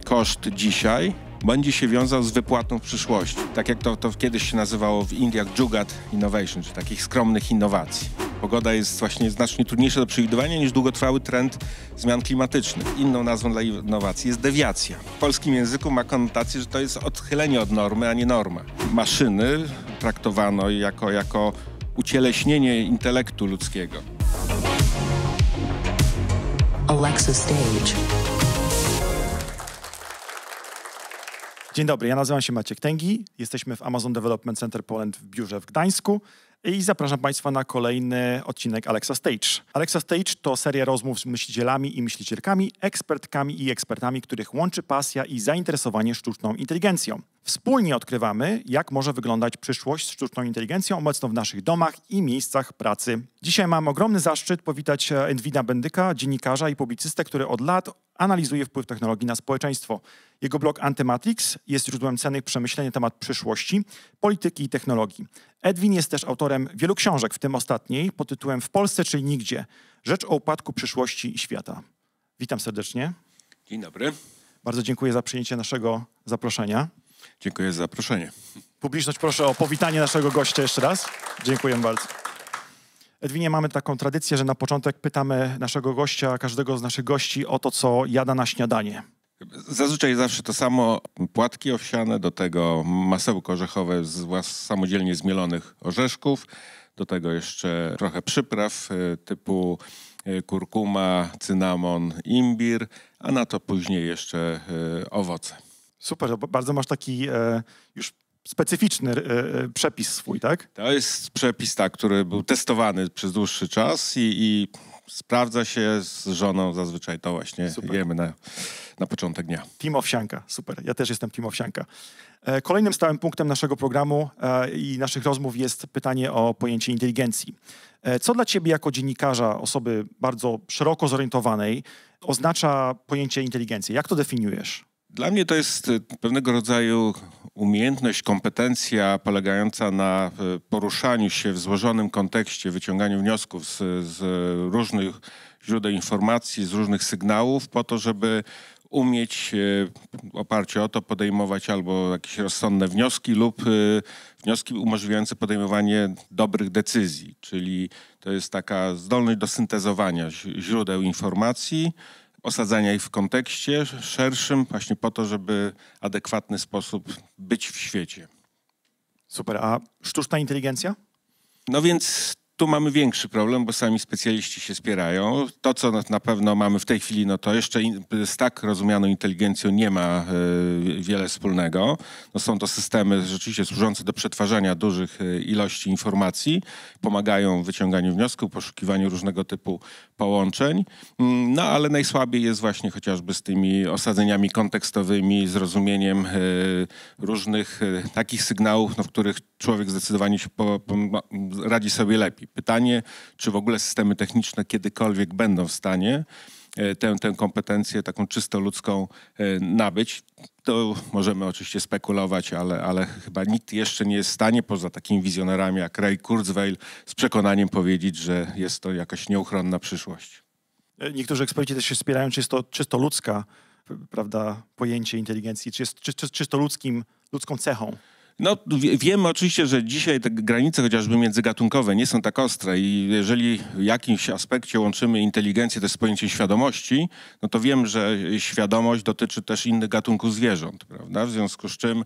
koszt dzisiaj będzie się wiązał z wypłatą w przyszłości. Tak jak to kiedyś się nazywało w Indiach Jugaad Innovation, czy takich skromnych innowacji. Pogoda jest właśnie znacznie trudniejsza do przewidywania niż długotrwały trend zmian klimatycznych. Inną nazwą dla innowacji jest dewiacja. W polskim języku ma konotację, że to jest odchylenie od normy, a nie norma. Maszyny traktowano jako ucieleśnienie intelektu ludzkiego. Alexa Stage. Dzień dobry, ja nazywam się Maciek Tęgi. Jesteśmy w Amazon Development Center Poland w biurze w Gdańsku i zapraszam Państwa na kolejny odcinek Alexa Stage. Alexa Stage to seria rozmów z myślicielami i myślicielkami, ekspertkami i ekspertami, których łączy pasja i zainteresowanie sztuczną inteligencją. Wspólnie odkrywamy, jak może wyglądać przyszłość z sztuczną inteligencją obecną w naszych domach i miejscach pracy. Dzisiaj mam ogromny zaszczyt powitać Edwina Bendyka, dziennikarza i publicystę, który od lat analizuje wpływ technologii na społeczeństwo. Jego blog Antymatrix jest źródłem cennych przemyśleń na temat przyszłości, polityki i technologii. Edwin jest też autorem wielu książek, w tym ostatniej pod tytułem W Polsce, czyli nigdzie. Rzecz o upadku przyszłości i świata. Witam serdecznie. Dzień dobry. Bardzo dziękuję za przyjęcie naszego zaproszenia. Dziękuję za zaproszenie. Publiczność proszę o powitanie naszego gościa jeszcze raz. Dziękuję bardzo. Edwinie, mamy taką tradycję, że na początek pytamy naszego gościa, każdego z naszych gości o to, co jada na śniadanie. Zazwyczaj zawsze to samo. Płatki owsiane, do tego masełko orzechowe z samodzielnie zmielonych orzeszków, do tego jeszcze trochę przypraw typu kurkuma, cynamon, imbir, a na to później jeszcze owoce. Super, bardzo masz taki już specyficzny przepis swój, tak? To jest przepis, który był testowany przez dłuższy czas i sprawdza się z żoną. Zazwyczaj to właśnie jemy na początek dnia. Team owsianka, super. Ja też jestem team owsianka. Kolejnym stałym punktem naszego programu i naszych rozmów jest pytanie o pojęcie inteligencji. Co dla ciebie jako dziennikarza, osoby bardzo szeroko zorientowanej, oznacza pojęcie inteligencji? Jak to definiujesz? Dla mnie to jest pewnego rodzaju umiejętność, kompetencja polegająca na poruszaniu się w złożonym kontekście, wyciąganiu wniosków z różnych źródeł informacji, z różnych sygnałów po to, żeby umieć w oparciu o to podejmować albo jakieś rozsądne wnioski lub wnioski umożliwiające podejmowanie dobrych decyzji. Czyli to jest taka zdolność do syntezowania źródeł informacji, osadzania ich w kontekście szerszym właśnie po to, żeby w adekwatny sposób być w świecie. Super. A sztuczna inteligencja? No więc tu mamy większy problem, bo sami specjaliści się spierają. To, co na pewno mamy w tej chwili, no to jeszcze z tak rozumianą inteligencją nie ma wiele wspólnego. No są to systemy rzeczywiście służące do przetwarzania dużych ilości informacji, pomagają w wyciąganiu wniosków, poszukiwaniu różnego typu połączeń, no ale najsłabiej jest właśnie chociażby z tymi osadzeniami kontekstowymi, zrozumieniem różnych takich sygnałów, no, w których człowiek zdecydowanie się radzi sobie lepiej. Pytanie, czy w ogóle systemy techniczne kiedykolwiek będą w stanie tę kompetencję taką czysto ludzką nabyć. To możemy oczywiście spekulować, ale chyba nikt jeszcze nie jest w stanie, poza takimi wizjonerami jak Ray Kurzweil, z przekonaniem powiedzieć, że jest to jakaś nieuchronna przyszłość. Niektórzy eksperci też się spierają, czy jest to czysto ludzka, prawda, pojęcie inteligencji, czy jest czysto ludzką cechą. No, wiemy oczywiście, że dzisiaj te granice chociażby międzygatunkowe nie są tak ostre i jeżeli w jakimś aspekcie łączymy inteligencję też z pojęciem świadomości, no to wiem, że świadomość dotyczy też innych gatunków zwierząt, prawda? W związku z czym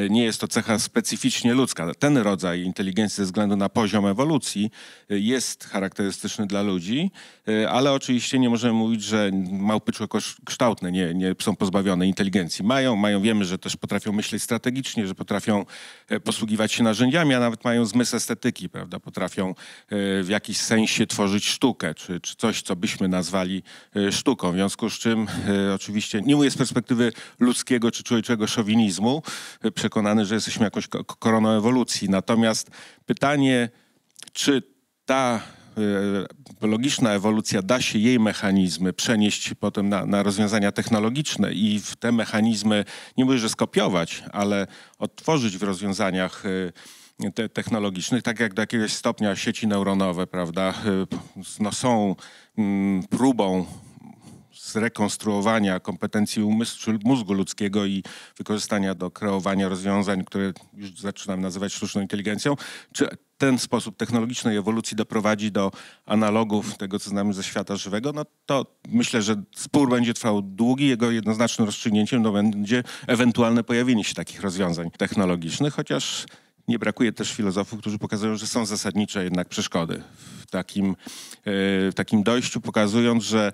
nie jest to cecha specyficznie ludzka. Ten rodzaj inteligencji ze względu na poziom ewolucji jest charakterystyczny dla ludzi, ale oczywiście nie możemy mówić, że małpy człowiekokształtne nie są pozbawione inteligencji. Mają, wiemy, że też potrafią myśleć strategicznie, że potrafią posługiwać się narzędziami, a nawet mają zmysł estetyki, prawda? Potrafią w jakiś sensie tworzyć sztukę, czy coś, co byśmy nazwali sztuką. W związku z czym oczywiście nie mówię z perspektywy ludzkiego czy człowieczego szowinizmu, przekonany, że jesteśmy jakąś koroną ewolucji. Natomiast pytanie, czy ta logiczna ewolucja, da się jej mechanizmy przenieść potem na rozwiązania technologiczne i w te mechanizmy, nie mówię, że skopiować, ale odtworzyć w rozwiązaniach technologicznych, tak jak do jakiegoś stopnia sieci neuronowe, prawda, no są próbą zrekonstruowania kompetencji umysłu, czy mózgu ludzkiego i wykorzystania do kreowania rozwiązań, które już zaczynamy nazywać sztuczną inteligencją, czy ten sposób technologicznej ewolucji doprowadzi do analogów tego, co znamy ze świata żywego, no to myślę, że spór będzie trwał długi. Jego jednoznacznym rozstrzygnięciem no będzie ewentualne pojawienie się takich rozwiązań technologicznych, chociaż nie brakuje też filozofów, którzy pokazują, że są zasadnicze jednak przeszkody w takim dojściu, pokazując, że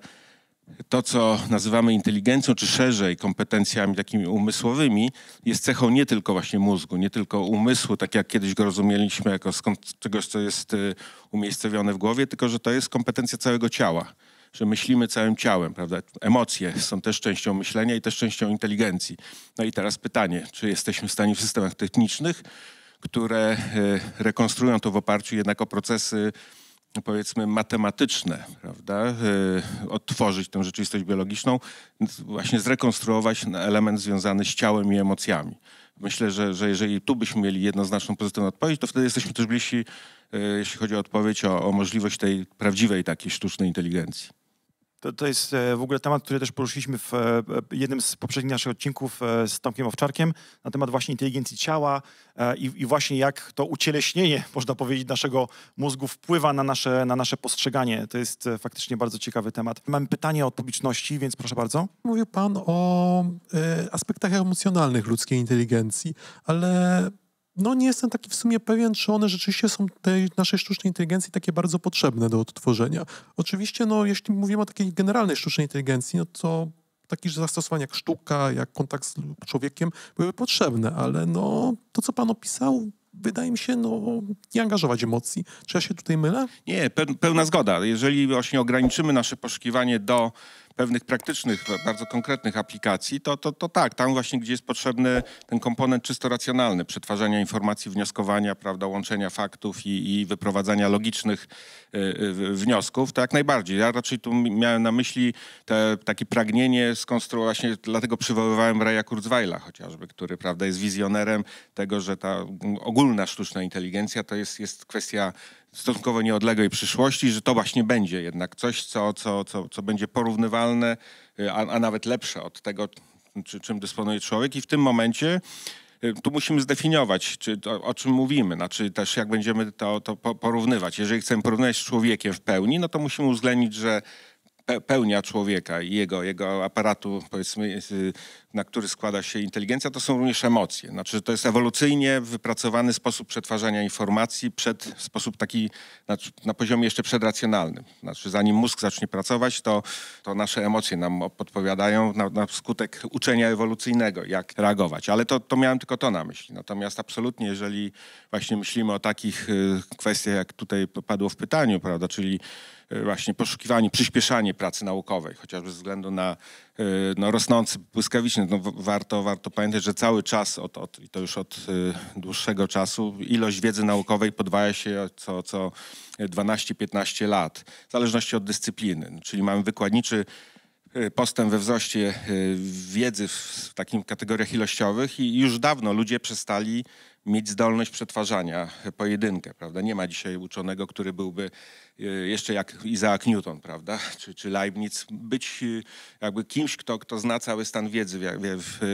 to, co nazywamy inteligencją, czy szerzej kompetencjami takimi umysłowymi, jest cechą nie tylko właśnie mózgu, nie tylko umysłu, tak jak kiedyś go rozumieliśmy jako czegoś, co jest umiejscowione w głowie, tylko że to jest kompetencja całego ciała, że myślimy całym ciałem, prawda? Emocje są też częścią myślenia i też częścią inteligencji. No i teraz pytanie, czy jesteśmy w stanie w systemach technicznych, które rekonstruują to w oparciu jednak o procesy, powiedzmy, matematyczne, prawda? Odtworzyć tę rzeczywistość biologiczną, właśnie zrekonstruować element związany z ciałem i emocjami. Myślę, że jeżeli tu byśmy mieli jednoznaczną pozytywną odpowiedź, to wtedy jesteśmy też bliżsi, jeśli chodzi o odpowiedź o możliwość tej prawdziwej takiej sztucznej inteligencji. To jest w ogóle temat, który też poruszyliśmy w jednym z poprzednich naszych odcinków z Tomkiem Owczarkiem na temat właśnie inteligencji ciała i właśnie jak to ucieleśnienie, można powiedzieć, naszego mózgu wpływa na nasze postrzeganie. To jest faktycznie bardzo ciekawy temat. Mamy pytanie od publiczności, więc proszę bardzo. Mówił pan o aspektach emocjonalnych ludzkiej inteligencji, ale no nie jestem taki w sumie pewien, czy one rzeczywiście są tej naszej sztucznej inteligencji takie bardzo potrzebne do odtworzenia. Oczywiście, no jeśli mówimy o takiej generalnej sztucznej inteligencji, no to takie zastosowania jak sztuka, jak kontakt z człowiekiem były potrzebne, ale no to, co pan opisał, wydaje mi się, no nie angażować emocji. Czy ja się tutaj mylę? Nie, pełna zgoda. Jeżeli właśnie ograniczymy nasze poszukiwanie do pewnych praktycznych, bardzo konkretnych aplikacji, to tak, tam właśnie, gdzie jest potrzebny ten komponent czysto racjonalny, przetwarzania informacji, wnioskowania, prawda, łączenia faktów i wyprowadzania logicznych wniosków, to jak najbardziej. Ja raczej tu miałem na myśli takie pragnienie skonstruować, właśnie dlatego przywoływałem Raya Kurzweila chociażby, który, prawda, jest wizjonerem tego, że ta ogólna sztuczna inteligencja to jest kwestia stosunkowo nieodległej przyszłości, że to właśnie będzie jednak coś, co będzie porównywalne, a nawet lepsze od tego, czym dysponuje człowiek. I w tym momencie tu musimy zdefiniować, o czym mówimy, znaczy też jak będziemy to porównywać. Jeżeli chcemy porównywać z człowiekiem w pełni, no to musimy uwzględnić, że pełnia człowieka i jego aparatu, powiedzmy, na który składa się inteligencja, to są również emocje. Znaczy, to jest ewolucyjnie wypracowany sposób przetwarzania informacji w sposób taki na poziomie jeszcze przedracjonalnym. Znaczy, zanim mózg zacznie pracować, to nasze emocje nam podpowiadają na skutek uczenia ewolucyjnego, jak reagować. Ale to miałem tylko to na myśli. Natomiast absolutnie, jeżeli właśnie myślimy o takich kwestiach, jak tutaj padło w pytaniu, prawda, czyli właśnie poszukiwanie, przyspieszanie pracy naukowej, chociażby ze względu na rosnący błyskawicznie. No, warto pamiętać, że cały czas, i to już od dłuższego czasu, ilość wiedzy naukowej podwaja się co 12-15 lat, w zależności od dyscypliny. Czyli mamy wykładniczy postęp we wzroście wiedzy w takim kategoriach ilościowych i już dawno ludzie przestali mieć zdolność przetwarzania pojedynkę, prawda? Nie ma dzisiaj uczonego, który byłby jeszcze jak Isaac Newton, prawda? Czy Leibniz, być jakby kimś, kto zna cały stan wiedzy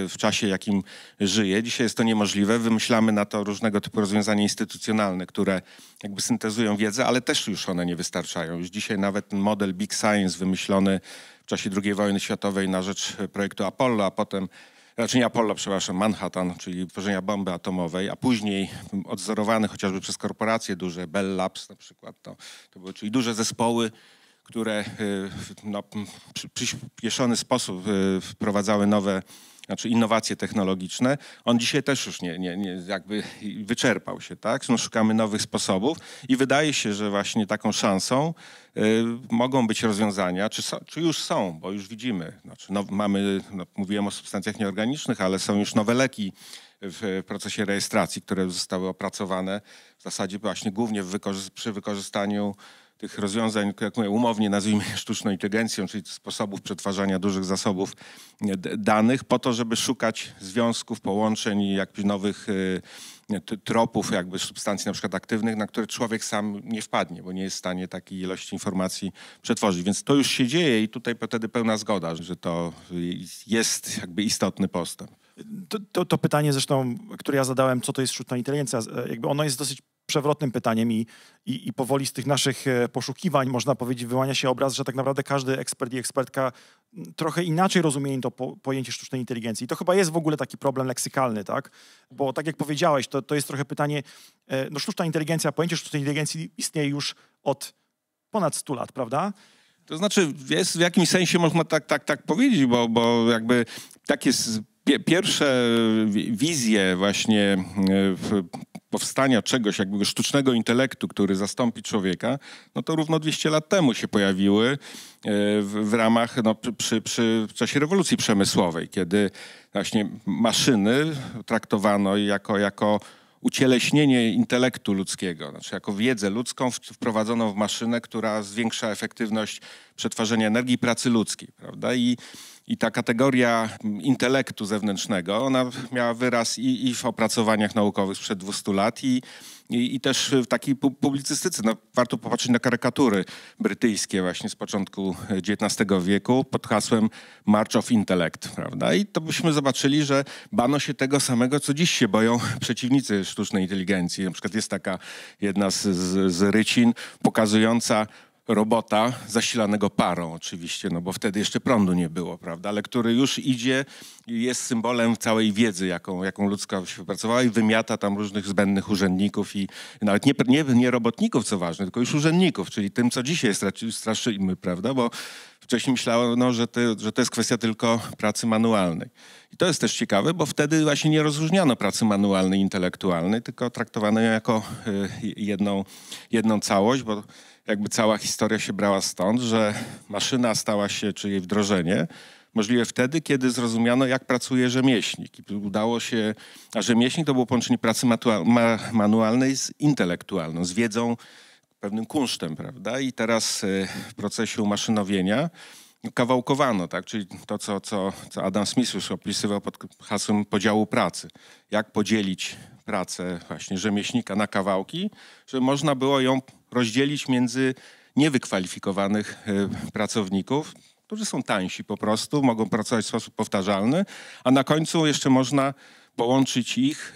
w czasie, jakim żyje. Dzisiaj jest to niemożliwe. Wymyślamy na to różnego typu rozwiązania instytucjonalne, które jakby syntezują wiedzę, ale też już one nie wystarczają. Już dzisiaj nawet ten model Big Science wymyślony w czasie II wojny światowej na rzecz projektu Apollo, a potem Manhattan, czyli tworzenia bomby atomowej, a później odzorowany chociażby przez korporacje duże, Bell Labs na przykład, to były czyli duże zespoły, które w przyspieszony sposób wprowadzały nowe, innowacje technologiczne. On dzisiaj też już nie jakby wyczerpał się, tak? No, szukamy nowych sposobów i wydaje się, że właśnie taką szansą mogą być rozwiązania, czy już są, bo już widzimy. Mówiłem o substancjach nieorganicznych, ale są już nowe leki w procesie rejestracji, które zostały opracowane w zasadzie właśnie głównie przy wykorzystaniu tych rozwiązań, jak mówię, umownie nazwijmy sztuczną inteligencją, czyli sposobów przetwarzania dużych zasobów danych po to, żeby szukać związków, połączeń i jakichś nowych tropów, jakby substancji na przykład aktywnych, na które człowiek sam nie wpadnie, bo nie jest w stanie takiej ilości informacji przetworzyć. Więc to już się dzieje i tutaj wtedy pełna zgoda, że to jest jakby istotny postęp. To pytanie zresztą, które ja zadałem, co to jest sztuczna inteligencja, jakby ono jest dosyć przewrotnym pytaniem i powoli z tych naszych poszukiwań można powiedzieć wyłania się obraz, że tak naprawdę każdy ekspert i ekspertka trochę inaczej rozumie to pojęcie sztucznej inteligencji. I to chyba jest w ogóle taki problem leksykalny, tak? Bo tak jak powiedziałeś, to jest trochę pytanie, no sztuczna inteligencja, pojęcie sztucznej inteligencji istnieje już od ponad 100 lat, prawda? To znaczy jest w jakimś sensie można tak powiedzieć, bo jakby takie pierwsze wizje właśnie powstania czegoś jakby sztucznego intelektu, który zastąpi człowieka, no to równo 200 lat temu się pojawiły w ramach, no, w czasie rewolucji przemysłowej, kiedy właśnie maszyny traktowano jako ucieleśnienie intelektu ludzkiego, znaczy jako wiedzę ludzką wprowadzoną w maszynę, która zwiększa efektywność przetwarzania energii i pracy ludzkiej, prawda? I ta kategoria intelektu zewnętrznego, ona miała wyraz i w opracowaniach naukowych sprzed 200 lat i też w takiej publicystyce. No, warto popatrzeć na karykatury brytyjskie właśnie z początku XIX wieku pod hasłem March of Intellect, prawda? I to byśmy zobaczyli, że bano się tego samego, co dziś się boją przeciwnicy sztucznej inteligencji. Na przykład jest taka jedna z rycin pokazująca robota zasilanego parą oczywiście, no bo wtedy jeszcze prądu nie było, prawda, ale który już idzie i jest symbolem całej wiedzy, jaką ludzkość wypracowała i wymiata tam różnych zbędnych urzędników i nawet nie robotników, co ważne, tylko już urzędników, czyli tym, co dzisiaj straszymy, prawda, bo wcześniej myślano, że to jest kwestia tylko pracy manualnej. I to jest też ciekawe, bo wtedy właśnie nie rozróżniano pracy manualnej i intelektualnej, tylko traktowano ją jako jedną całość, bo jakby cała historia się brała stąd, że maszyna stała się, czy jej wdrożenie, możliwe wtedy, kiedy zrozumiano, jak pracuje rzemieślnik. I udało się, a rzemieślnik to było połączenie pracy manualnej z intelektualną, z wiedzą, pewnym kunsztem, prawda? I teraz w procesie umaszynowienia kawałkowano, tak? Czyli to, co Adam Smith już opisywał pod hasłem podziału pracy. Jak podzielić pracę właśnie rzemieślnika na kawałki, żeby można było ją rozdzielić między niewykwalifikowanych pracowników, którzy są tańsi po prostu, mogą pracować w sposób powtarzalny, a na końcu jeszcze można połączyć ich,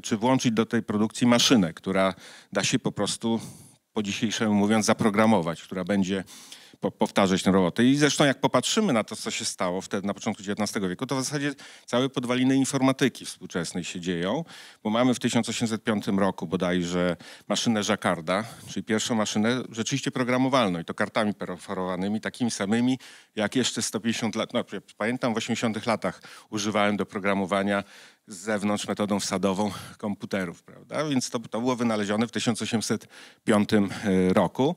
czy włączyć do tej produkcji maszynę, która da się po prostu, po dzisiejszemu mówiąc, zaprogramować, która będzie powtarzać tę robotę. I zresztą jak popatrzymy na to, co się stało wtedy na początku XIX wieku, to w zasadzie całe podwaliny informatyki współczesnej się dzieją, bo mamy w 1805 roku bodajże maszynę Jacquarda, czyli pierwszą maszynę rzeczywiście programowalną i to kartami perforowanymi, takimi samymi jak jeszcze 150 lat, no pamiętam w 80 latach używałem do programowania z zewnątrz metodą wsadową komputerów, prawda? Więc to było wynalezione w 1805 roku.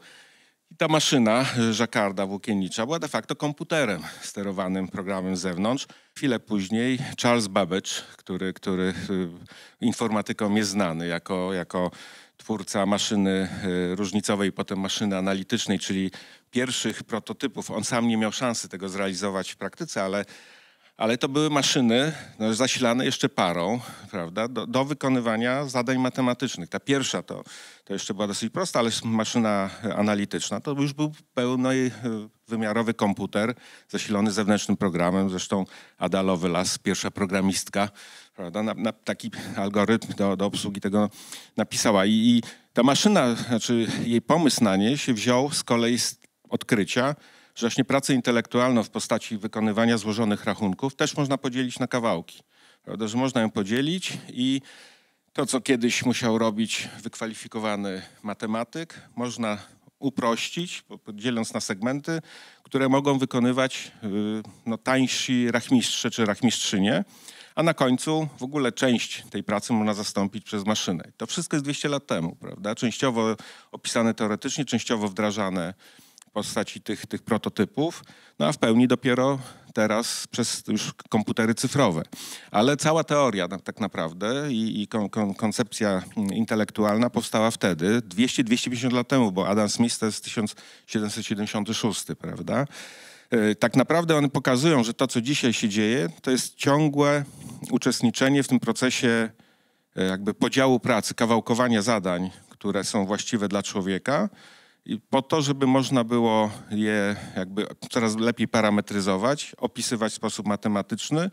I ta maszyna Jacquarda włókiennicza była de facto komputerem sterowanym programem z zewnątrz. Chwilę później Charles Babbage, który informatykom jest znany jako twórca maszyny różnicowej i potem maszyny analitycznej, czyli pierwszych prototypów. On sam nie miał szansy tego zrealizować w praktyce, ale to były maszyny zasilane jeszcze parą, prawda, do wykonywania zadań matematycznych. Ta pierwsza to jeszcze była dosyć prosta, ale maszyna analityczna to już był pełnowymiarowy komputer zasilony zewnętrznym programem. Zresztą Ada Lovelace, pierwsza programistka, prawda, na taki algorytm do obsługi tego napisała. I ta maszyna, znaczy jej pomysł na nie się wziął z kolei z odkrycia, że właśnie pracę intelektualną w postaci wykonywania złożonych rachunków też można podzielić na kawałki. Prawda, że można ją podzielić i to, co kiedyś musiał robić wykwalifikowany matematyk, można uprościć, dzieląc na segmenty, które mogą wykonywać tańsi rachmistrze czy rachmistrzynie, a na końcu w ogóle część tej pracy można zastąpić przez maszynę. To wszystko jest 200 lat temu, prawda? Częściowo opisane teoretycznie, częściowo wdrażane w postaci tych prototypów, no a w pełni dopiero teraz przez już komputery cyfrowe. Ale cała teoria tak naprawdę i koncepcja intelektualna powstała wtedy, 200-250 lat temu, bo Adam Smith to jest 1776, prawda? Tak naprawdę one pokazują, że to, co dzisiaj się dzieje, to jest ciągłe uczestniczenie w tym procesie jakby podziału pracy, kawałkowania zadań, które są właściwe dla człowieka, i po to, żeby można było je jakby coraz lepiej parametryzować, opisywać w sposób matematyczny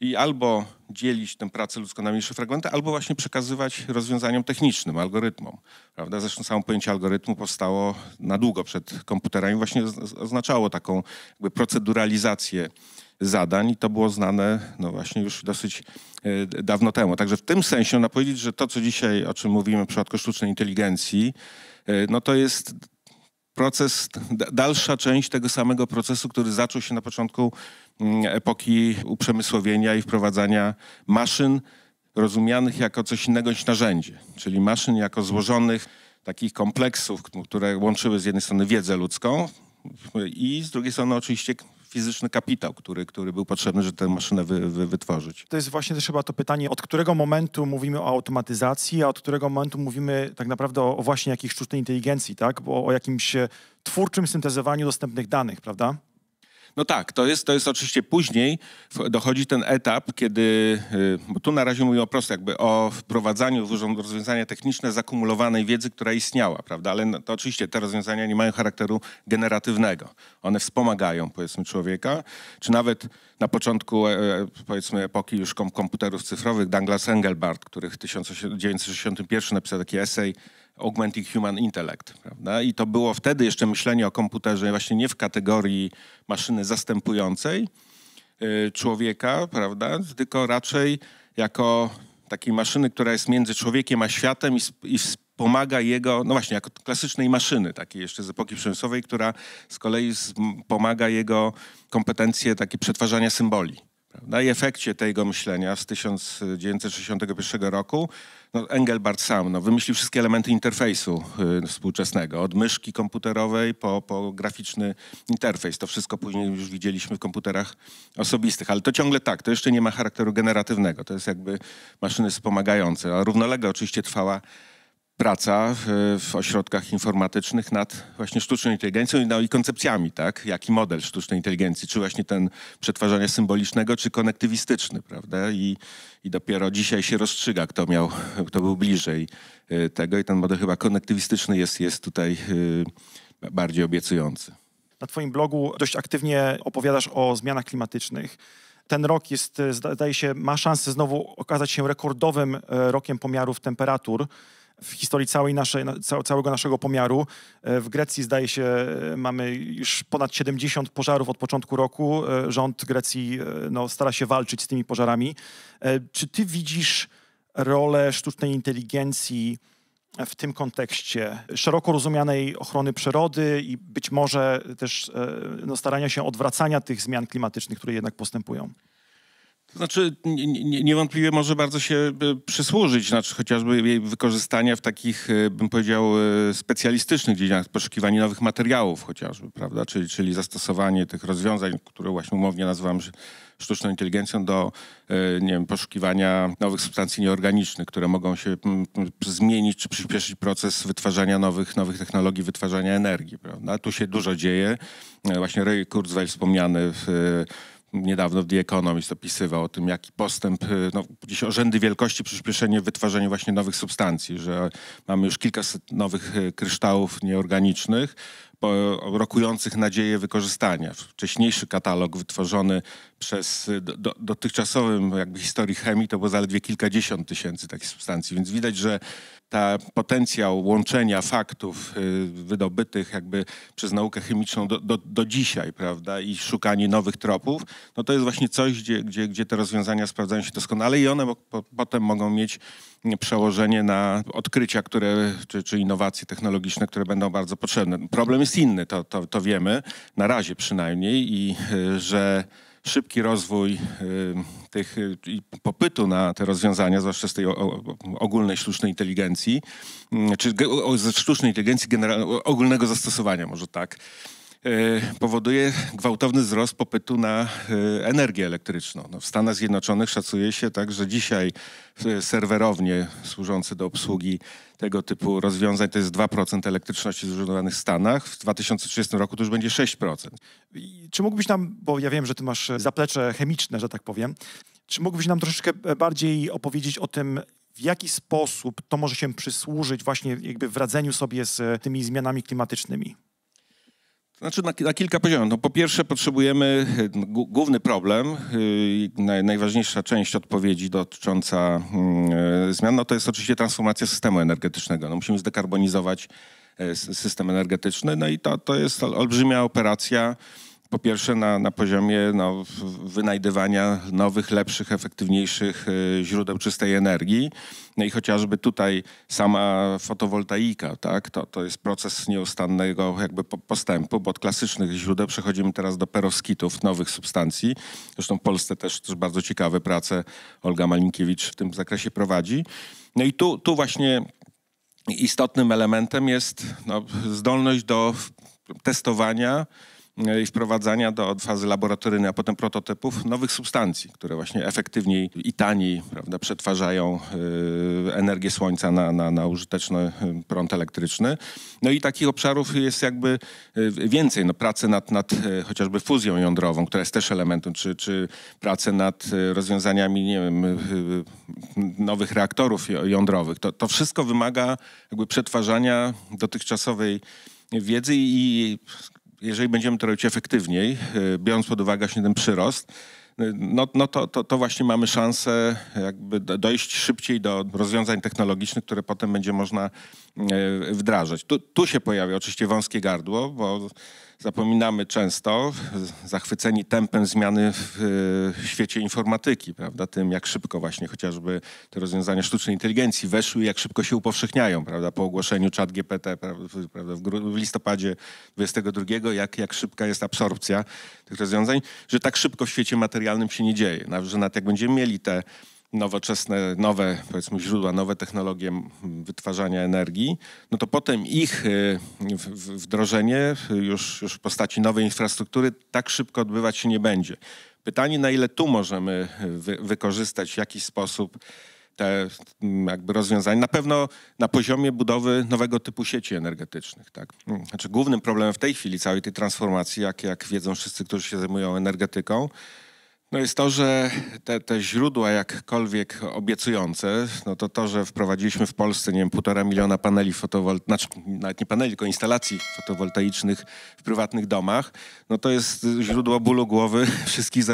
i albo dzielić tę pracę ludzką na mniejsze fragmenty, albo właśnie przekazywać rozwiązaniom technicznym, algorytmom. Prawda? Zresztą samo pojęcie algorytmu powstało na długo przed komputerami. Właśnie oznaczało taką jakby proceduralizację zadań i to było znane no właśnie już dosyć dawno temu. Także w tym sensie można powiedzieć, że to, co dzisiaj, o czym mówimy w przypadku sztucznej inteligencji, no to jest proces, dalsza część tego samego procesu, który zaczął się na początku epoki uprzemysłowienia i wprowadzania maszyn rozumianych jako coś innego niż narzędzie, czyli maszyn jako złożonych takich kompleksów, które łączyły z jednej strony wiedzę ludzką i z drugiej strony oczywiście fizyczny kapitał, który był potrzebny, żeby tę maszynę wytworzyć. To jest właśnie też chyba to pytanie, od którego momentu mówimy o automatyzacji, a od którego momentu mówimy tak naprawdę o właśnie jakiejś sztucznej inteligencji, tak? O jakimś twórczym syntezowaniu dostępnych danych, prawda? No tak, to jest oczywiście później dochodzi ten etap, kiedy, bo tu na razie mówimy o prostu jakby o wprowadzaniu w rozwiązania techniczne zakumulowanej wiedzy, która istniała, prawda? Ale to oczywiście te rozwiązania nie mają charakteru generatywnego. One wspomagają, powiedzmy, człowieka, czy nawet na początku, powiedzmy, epoki już komputerów cyfrowych Douglas Engelbart, który w 1961 napisał taki esej Augmenting Human Intellect, prawda? I to było wtedy jeszcze myślenie o komputerze właśnie nie w kategorii maszyny zastępującej człowieka, prawda? Tylko raczej jako takiej maszyny, która jest między człowiekiem a światem i wspomaga jego, no właśnie, jako klasycznej maszyny, takiej jeszcze z epoki przemysłowej, która z kolei pomaga jego kompetencje takie przetwarzania symboli. Prawda? I w efekcie tego myślenia z 1961 roku Engelbart sam wymyślił wszystkie elementy interfejsu współczesnego, od myszki komputerowej po graficzny interfejs. To wszystko później już widzieliśmy w komputerach osobistych, ale to ciągle tak, to jeszcze nie ma charakteru generatywnego, to jest jakby maszyny wspomagające, a równolegle oczywiście trwała praca w ośrodkach informatycznych nad właśnie sztuczną inteligencją i koncepcjami, tak? Jaki model sztucznej inteligencji, czy właśnie ten przetwarzania symbolicznego, czy konektywistyczny, prawda? I dopiero dzisiaj się rozstrzyga, kto był bliżej tego i ten model chyba konektywistyczny jest tutaj bardziej obiecujący. Na twoim blogu dość aktywnie opowiadasz o zmianach klimatycznych. Ten rok jest, zdaje się, ma szansę znowu okazać się rekordowym rokiem pomiarów temperatur w historii całego naszego pomiaru. W Grecji, zdaje się, mamy już ponad 70 pożarów od początku roku. Rząd Grecji stara się walczyć z tymi pożarami. Czy ty widzisz rolę sztucznej inteligencji w tym kontekście szeroko rozumianej ochrony przyrody i być może też starania się odwracania tych zmian klimatycznych, które jednak postępują? To znaczy niewątpliwie może bardzo się przysłużyć, znaczy chociażby jej wykorzystania w takich, bym powiedział, specjalistycznych dziedzinach, poszukiwanie nowych materiałów chociażby, prawda? Czyli zastosowanie tych rozwiązań, które właśnie umownie nazywam sztuczną inteligencją do, nie wiem, poszukiwania nowych substancji nieorganicznych, które mogą się zmienić czy przyspieszyć proces wytwarzania nowych technologii, wytwarzania energii, prawda? Tu się dużo dzieje. Właśnie Ray Kurzweil wspomniany niedawno w The Economist opisywał o tym, jaki postęp, gdzieś o rzędy wielkości przyspieszenie wytwarzania właśnie nowych substancji, że mamy już kilkaset nowych kryształów nieorganicznych, rokujących nadzieję wykorzystania. Wcześniejszy katalog wytworzony przez dotychczasowym jakby historii chemii to było zaledwie kilkadziesiąt tysięcy takich substancji, więc widać, że ta potencjał łączenia faktów wydobytych jakby przez naukę chemiczną do dzisiaj, prawda, i szukanie nowych tropów, no to jest właśnie coś, gdzie te rozwiązania sprawdzają się doskonale i one potem mogą mieć przełożenie na odkrycia, czy innowacje technologiczne, które będą bardzo potrzebne. Problem jest inny, to wiemy, na razie przynajmniej, i że szybki rozwój tych popytu na te rozwiązania, zwłaszcza z tej ogólnej sztucznej inteligencji, czy ze sztucznej inteligencji ogólnego zastosowania, może tak, powoduje gwałtowny wzrost popytu na energię elektryczną. No, w Stanach Zjednoczonych szacuje się tak, że dzisiaj serwerownie służące do obsługi tego typu rozwiązań to jest 2% elektryczności zużywanych w Stanach. W 2030 roku to już będzie 6%. Czy mógłbyś nam, bo ja wiem, że ty masz zaplecze chemiczne, że tak powiem, czy mógłbyś nam troszeczkę bardziej opowiedzieć o tym, w jaki sposób to może się przysłużyć właśnie jakby w radzeniu sobie z tymi zmianami klimatycznymi? Znaczy na kilka poziomów. No, po pierwsze potrzebujemy główny problem, najważniejsza część odpowiedzi dotycząca zmian, no to jest oczywiście transformacja systemu energetycznego. No, musimy zdekarbonizować system energetyczny, no i to jest olbrzymia operacja. Po pierwsze na poziomie wynajdywania nowych, lepszych, efektywniejszych źródeł czystej energii. No i chociażby tutaj sama fotowoltaika, tak? To jest proces nieustannego jakby postępu, bo od klasycznych źródeł przechodzimy teraz do perowskitów, nowych substancji. Zresztą w Polsce też bardzo ciekawe prace Olga Malinkiewicz w tym zakresie prowadzi. No i tu właśnie istotnym elementem jest zdolność do testowania i wprowadzania do fazy laboratoryjnej, a potem prototypów nowych substancji, które właśnie efektywniej i taniej, prawda, przetwarzają energię słońca na użyteczny prąd elektryczny. No i takich obszarów jest jakby więcej. No, prace nad chociażby fuzją jądrową, która jest też elementem, czy prace nad rozwiązaniami, nie wiem, nowych reaktorów jądrowych. To wszystko wymaga jakby przetwarzania dotychczasowej wiedzy i jeżeli będziemy to robić efektywniej, biorąc pod uwagę właśnie ten przyrost, to właśnie mamy szansę jakby dojść szybciej do rozwiązań technologicznych, które potem będzie można wdrażać. Tu się pojawia oczywiście wąskie gardło, bo zapominamy często, zachwyceni tempem zmiany w świecie informatyki, prawda? Tym, jak szybko właśnie chociażby te rozwiązania sztucznej inteligencji weszły i jak szybko się upowszechniają, prawda? Po ogłoszeniu ChatGPT, prawda? W listopadzie 2022, jak szybka jest absorpcja tych rozwiązań, że tak szybko w świecie materialnym się nie dzieje. Że nawet jak będziemy mieli te nowoczesne, nowe, powiedzmy, źródła, nowe technologie wytwarzania energii, no to potem ich wdrożenie już w postaci nowej infrastruktury tak szybko odbywać się nie będzie. Pytanie, na ile tu możemy wykorzystać w jakiś sposób te jakby rozwiązania. Na pewno na poziomie budowy nowego typu sieci energetycznych. Tak? Znaczy, głównym problemem w tej chwili całej tej transformacji, jak wiedzą wszyscy, którzy się zajmują energetyką, no jest to, że te źródła jakkolwiek obiecujące, no to, że wprowadziliśmy w Polsce, nie wiem, 1,5 miliona paneli znaczy nawet nie paneli, tylko instalacji fotowoltaicznych w prywatnych domach, no to jest źródło bólu głowy wszystkich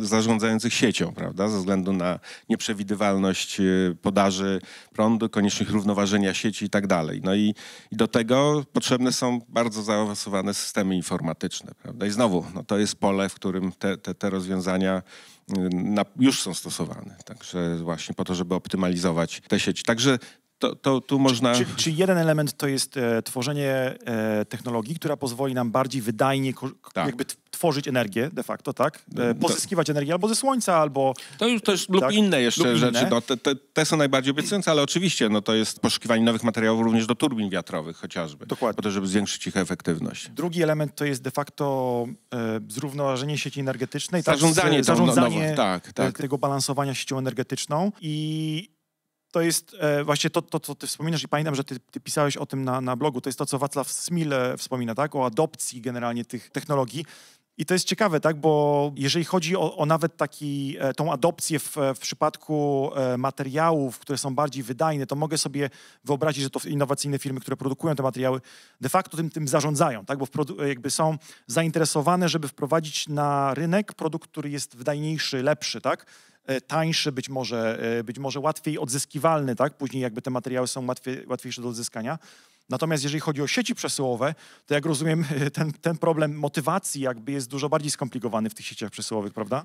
zarządzających siecią, prawda, ze względu na nieprzewidywalność podaży prądu, konieczność równoważenia sieci i tak dalej. No i do tego potrzebne są bardzo zaawansowane systemy informatyczne, prawda, i znowu, no to jest pole, w którym te rozwiązania już są stosowane, także właśnie po to, żeby optymalizować te sieci. Także tu można... Czy jeden element to jest tworzenie technologii, która pozwoli nam bardziej wydajnie jakby tworzyć energię de facto, tak? Pozyskiwać energię albo ze słońca, albo... To już lub tak? inne jeszcze lub rzeczy. Inne. No, te są najbardziej obiecujące, ale oczywiście no, to jest poszukiwanie nowych materiałów również do turbin wiatrowych chociażby. Dokładnie. Po to, żeby zwiększyć ich efektywność. Drugi element to jest de facto zrównoważenie sieci energetycznej. Zarządzanie tego balansowania siecią energetyczną i to jest właśnie to, co ty wspominasz i pamiętam, że ty pisałeś o tym na blogu. To jest to, co Wacław Smil wspomina, tak? O adopcji generalnie tych technologii. I to jest ciekawe, tak? Bo jeżeli chodzi o nawet tą adopcję w przypadku materiałów, które są bardziej wydajne, to mogę sobie wyobrazić, że to innowacyjne firmy, które produkują te materiały, de facto tym zarządzają, tak? Bo jakby są zainteresowane, żeby wprowadzić na rynek produkt, który jest wydajniejszy, lepszy, tak? Tańszy, być może łatwiej odzyskiwalny, tak? Później jakby te materiały są łatwiejsze do odzyskania. Natomiast jeżeli chodzi o sieci przesyłowe, to jak rozumiem, ten problem motywacji jakby jest dużo bardziej skomplikowany w tych sieciach przesyłowych, prawda?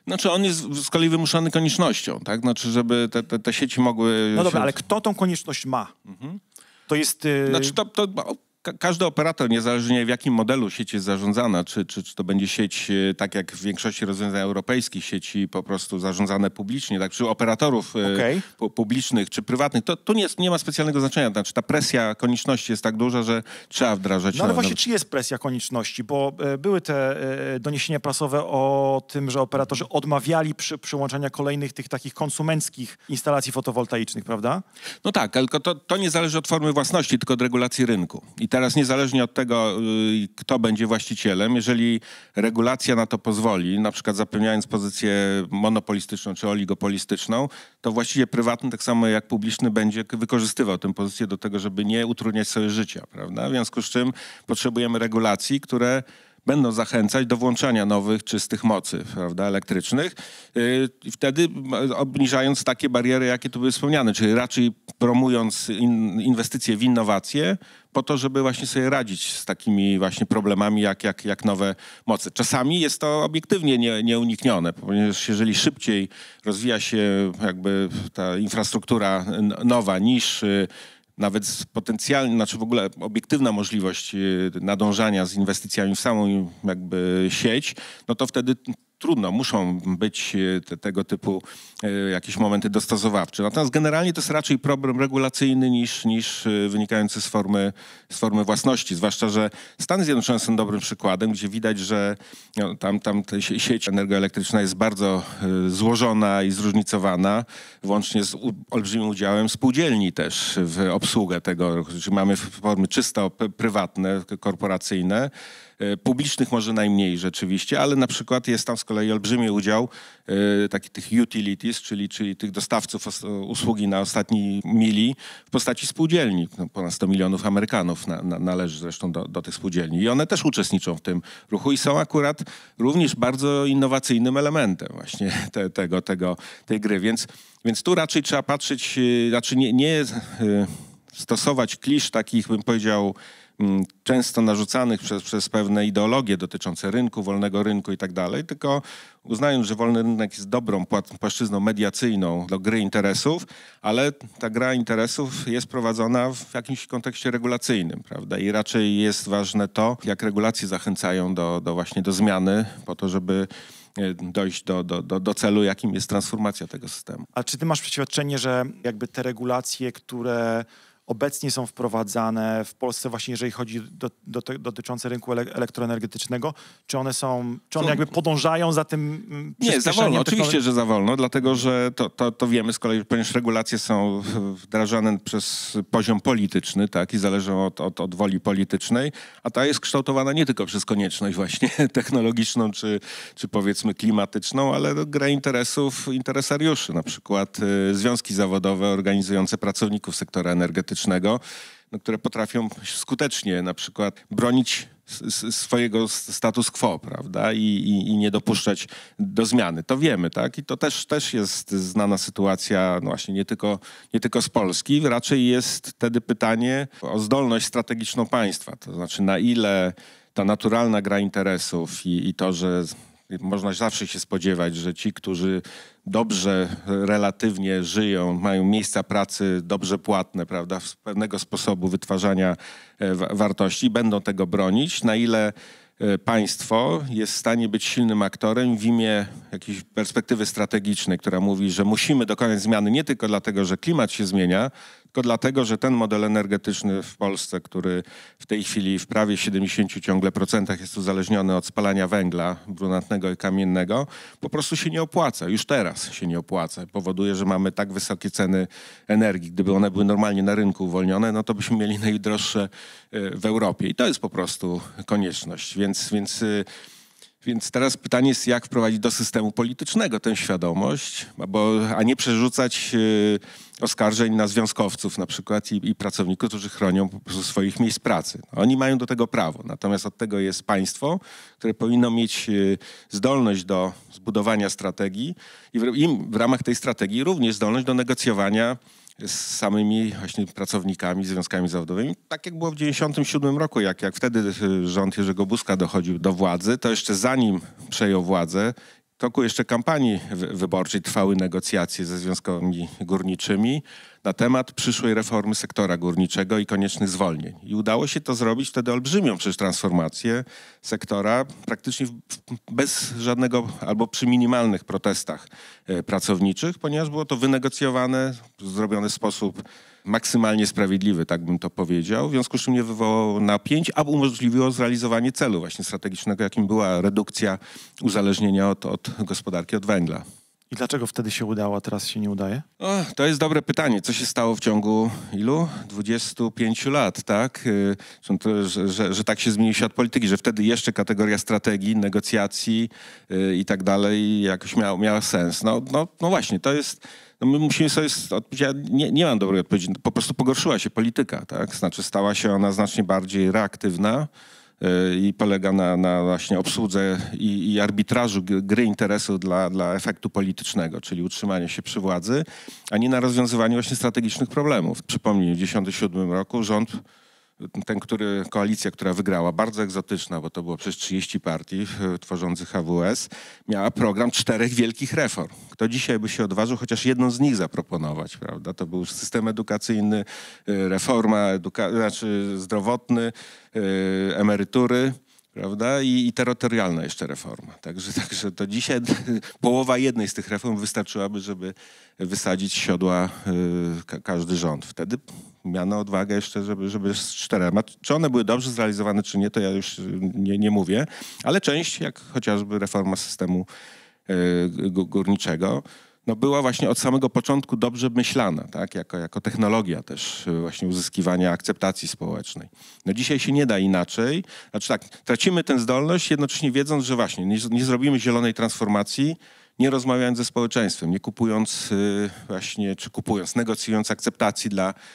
Znaczy on jest z kolei wymuszany koniecznością, tak? Znaczy, żeby te sieci mogły... No dobra, ale kto tą konieczność ma? To jest... Znaczy każdy operator, niezależnie w jakim modelu sieć jest zarządzana, czy to będzie sieć, tak jak w większości rozwiązań europejskich, sieci po prostu zarządzane publicznie, tak, czy operatorów publicznych, czy prywatnych, to tu nie ma specjalnego znaczenia. Znaczy ta presja konieczności jest tak duża, że trzeba wdrażać. No ale właśnie, czy jest presja konieczności? Bo były te doniesienia prasowe o tym, że operatorzy odmawiali przyłączania kolejnych tych takich konsumenckich instalacji fotowoltaicznych, prawda? No tak, tylko to nie zależy od formy własności, tylko od regulacji rynku. I teraz niezależnie od tego, kto będzie właścicielem, jeżeli regulacja na to pozwoli, na przykład zapewniając pozycję monopolistyczną czy oligopolistyczną, to właściciel prywatny, tak samo jak publiczny, będzie wykorzystywał tę pozycję do tego, żeby nie utrudniać sobie życia, prawda? W związku z czym potrzebujemy regulacji, które będą zachęcać do włączania nowych, czystych mocy, prawda, elektrycznych. I wtedy obniżając takie bariery, jakie tu były wspomniane, czyli raczej promując inwestycje w innowacje po to, żeby właśnie sobie radzić z takimi właśnie problemami jak nowe moce. Czasami jest to obiektywnie nieuniknione, ponieważ jeżeli szybciej rozwija się jakby ta infrastruktura nowa niż nawet potencjalnie, znaczy w ogóle obiektywna możliwość nadążania z inwestycjami w samą jakby sieć, no to wtedy trudno, muszą być tego typu jakieś momenty dostosowawcze. Natomiast generalnie to jest raczej problem regulacyjny niż wynikający z formy własności. Zwłaszcza, że Stany Zjednoczone są dobrym przykładem, gdzie widać, że tam ta sieć energoelektryczna jest bardzo złożona i zróżnicowana, włącznie z olbrzymim udziałem spółdzielni też w obsługę tego. Czyli mamy formy czysto prywatne, korporacyjne, publicznych może najmniej rzeczywiście, ale na przykład jest tam z kolei olbrzymi udział tych utilities, czyli tych dostawców usługi na ostatniej mili w postaci spółdzielni. No, ponad 100 milionów Amerykanów należy zresztą do tych spółdzielni. I one też uczestniczą w tym ruchu i są akurat również bardzo innowacyjnym elementem właśnie tej gry. Więc tu raczej trzeba patrzeć, znaczy nie stosować klisz takich, bym powiedział, często narzucanych przez pewne ideologie dotyczące rynku, wolnego rynku i tak dalej, tylko uznając, że wolny rynek jest dobrą płaszczyzną mediacyjną do gry interesów, ale ta gra interesów jest prowadzona w jakimś kontekście regulacyjnym, prawda? I raczej jest ważne to, jak regulacje zachęcają właśnie do zmiany po to, żeby dojść do celu, jakim jest transformacja tego systemu. A czy ty masz przeświadczenie, że jakby te regulacje, które obecnie są wprowadzane w Polsce właśnie, jeżeli chodzi dotyczące rynku elektroenergetycznego, czy one jakby podążają za tym Nie, za wolno. Oczywiście, że za wolno, dlatego że to wiemy z kolei, ponieważ regulacje są wdrażane przez poziom polityczny, tak, i zależą od woli politycznej, a ta jest kształtowana nie tylko przez konieczność właśnie technologiczną, czy powiedzmy klimatyczną, ale gra interesów interesariuszy, na przykład związki zawodowe organizujące pracowników sektora energetycznego, które potrafią skutecznie na przykład bronić swojego status quo, prawda, i nie dopuszczać do zmiany. To wiemy, tak? I to też jest znana sytuacja, no właśnie nie tylko z Polski. Raczej jest wtedy pytanie o zdolność strategiczną państwa. To znaczy, na ile ta naturalna gra interesów i to, że można zawsze się spodziewać, że ci, którzy dobrze relatywnie żyją, mają miejsca pracy dobrze płatne, prawda, z pewnego sposobu wytwarzania wartości, będą tego bronić, na ile państwo jest w stanie być silnym aktorem w imię jakiejś perspektywy strategicznej, która mówi, że musimy dokonać zmiany nie tylko dlatego, że klimat się zmienia, tylko dlatego, że ten model energetyczny w Polsce, który w tej chwili w prawie 70 ciągle procentach jest uzależniony od spalania węgla brunatnego i kamiennego, po prostu się nie opłaca. Już teraz się nie opłaca. Powoduje, że mamy tak wysokie ceny energii. Gdyby one były normalnie na rynku uwolnione, no to byśmy mieli najdroższe w Europie. I to jest po prostu konieczność. Więc teraz pytanie jest, jak wprowadzić do systemu politycznego tę świadomość, a nie przerzucać oskarżeń na związkowców na przykład i pracowników, którzy chronią po prostu swoich miejsc pracy. Oni mają do tego prawo, natomiast od tego jest państwo, które powinno mieć zdolność do zbudowania strategii i w ramach tej strategii również zdolność do negocjowania z samymi właśnie pracownikami, związkami zawodowymi. Tak jak było w 1997 roku, jak wtedy rząd Jerzego Buzka dochodził do władzy, to jeszcze zanim przejął władzę, w toku jeszcze kampanii wyborczej trwały negocjacje ze związkami górniczymi. na temat przyszłej reformy sektora górniczego i koniecznych zwolnień. I udało się to zrobić wtedy olbrzymią przecież transformację sektora praktycznie bez żadnego albo przy minimalnych protestach pracowniczych, ponieważ było to wynegocjowane, zrobione w sposób maksymalnie sprawiedliwy, tak bym to powiedział, w związku z czym nie wywołało napięć, a umożliwiło zrealizowanie celu właśnie strategicznego, jakim była redukcja uzależnienia od gospodarki od węgla. I dlaczego wtedy się udało, a teraz się nie udaje? To jest dobre pytanie. Co się stało w ciągu ilu? 25 lat, tak? Że tak się zmienił świat polityki, że wtedy jeszcze kategoria strategii, negocjacji i tak dalej jakoś miała sens. No właśnie, to jest... No my musimy sobie nie mam dobrej odpowiedzi, po prostu pogorszyła się polityka, tak? Znaczy stała się ona znacznie bardziej reaktywna i polega na właśnie obsłudze i arbitrażu gry interesu dla efektu politycznego, czyli utrzymania się przy władzy, a nie na rozwiązywaniu właśnie strategicznych problemów. Przypomnij, w 1997 roku rząd, koalicja, która wygrała, bardzo egzotyczna, bo to było przecież 30 partii tworzących AWS, miała program 4 wielkich reform. Kto dzisiaj by się odważył chociaż jedną z nich zaproponować, prawda? To był system edukacyjny, reforma zdrowotny, emerytury, prawda? I terytorialna jeszcze reforma. Także to dzisiaj połowa jednej z tych reform wystarczyłaby, żeby wysadzić z siodła każdy rząd. Wtedy miano odwagę jeszcze, żeby z 4. Czy one były dobrze zrealizowane, czy nie, to ja już nie mówię, ale część, jak chociażby reforma systemu górniczego, no była właśnie od samego początku dobrze myślana, tak? Jako technologia też właśnie uzyskiwania akceptacji społecznej. No dzisiaj się nie da inaczej. Znaczy tak, tracimy tę zdolność, jednocześnie wiedząc, że właśnie nie zrobimy zielonej transformacji, nie rozmawiając ze społeczeństwem, nie kupując negocjując akceptacji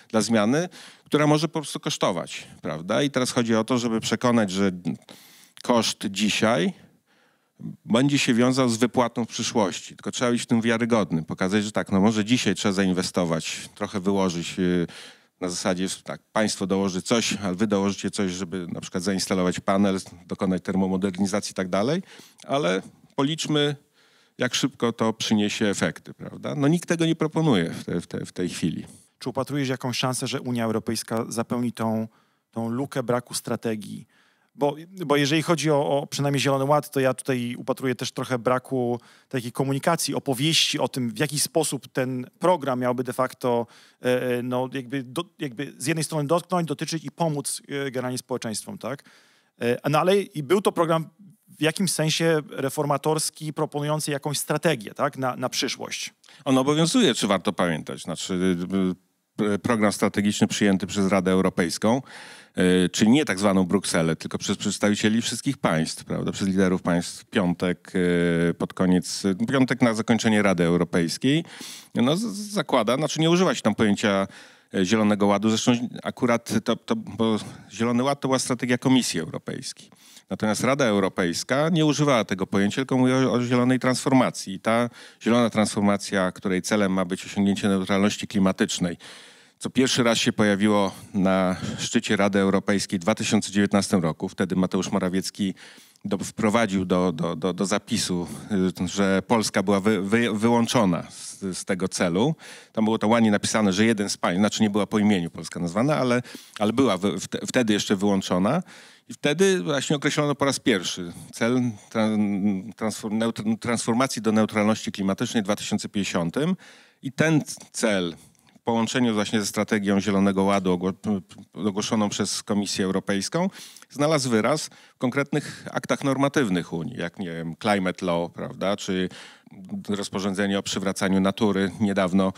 dla zmiany, która może po prostu kosztować, prawda? I teraz chodzi o to, żeby przekonać, że koszt dzisiaj będzie się wiązał z wypłatą w przyszłości. Tylko trzeba być w tym wiarygodnym. Pokazać, że tak, no może dzisiaj trzeba zainwestować, trochę wyłożyć na zasadzie, tak, państwo dołoży coś, ale wy dołożycie coś, żeby na przykład zainstalować panel, dokonać termomodernizacji i tak dalej, ale policzmy, jak szybko to przyniesie efekty, prawda? No nikt tego nie proponuje w tej chwili. Czy upatrujesz jakąś szansę, że Unia Europejska zapełni tą lukę braku strategii? Bo jeżeli chodzi o przynajmniej Zielony Ład, to ja tutaj upatruję też trochę braku takiej komunikacji, opowieści o tym, w jaki sposób ten program miałby de facto jakby z jednej strony dotknąć, dotyczyć i pomóc generalnie społeczeństwom, tak? No ale i był to program w jakimś sensie reformatorski, proponujący jakąś strategię, tak? Na przyszłość. On obowiązuje, czy warto pamiętać. Znaczy program strategiczny przyjęty przez Radę Europejską, czyli nie tak zwaną Brukselę, tylko przez przedstawicieli wszystkich państw, prawda, przez liderów państw piątek na zakończenie Rady Europejskiej, no zakłada, znaczy nie używa się tam pojęcia Zielonego Ładu, zresztą akurat bo Zielony Ład to była strategia Komisji Europejskiej. Natomiast Rada Europejska nie używała tego pojęcia, tylko mówi o zielonej transformacji. I ta zielona transformacja, której celem ma być osiągnięcie neutralności klimatycznej, co pierwszy raz się pojawiło na szczycie Rady Europejskiej w 2019 roku. Wtedy Mateusz Morawiecki wprowadził do zapisu, że Polska była wyłączona z tego celu. Tam było to ładnie napisane, że jeden z państw, znaczy nie była po imieniu Polska nazwana, ale była wtedy jeszcze wyłączona. I wtedy właśnie określono po raz pierwszy cel transformacji do neutralności klimatycznej w 2050. I ten cel w połączeniu właśnie ze strategią Zielonego Ładu ogłoszoną przez Komisję Europejską znalazł wyraz w konkretnych aktach normatywnych Unii, jak nie wiem, Climate Law, prawda, czy rozporządzenie o przywracaniu natury niedawno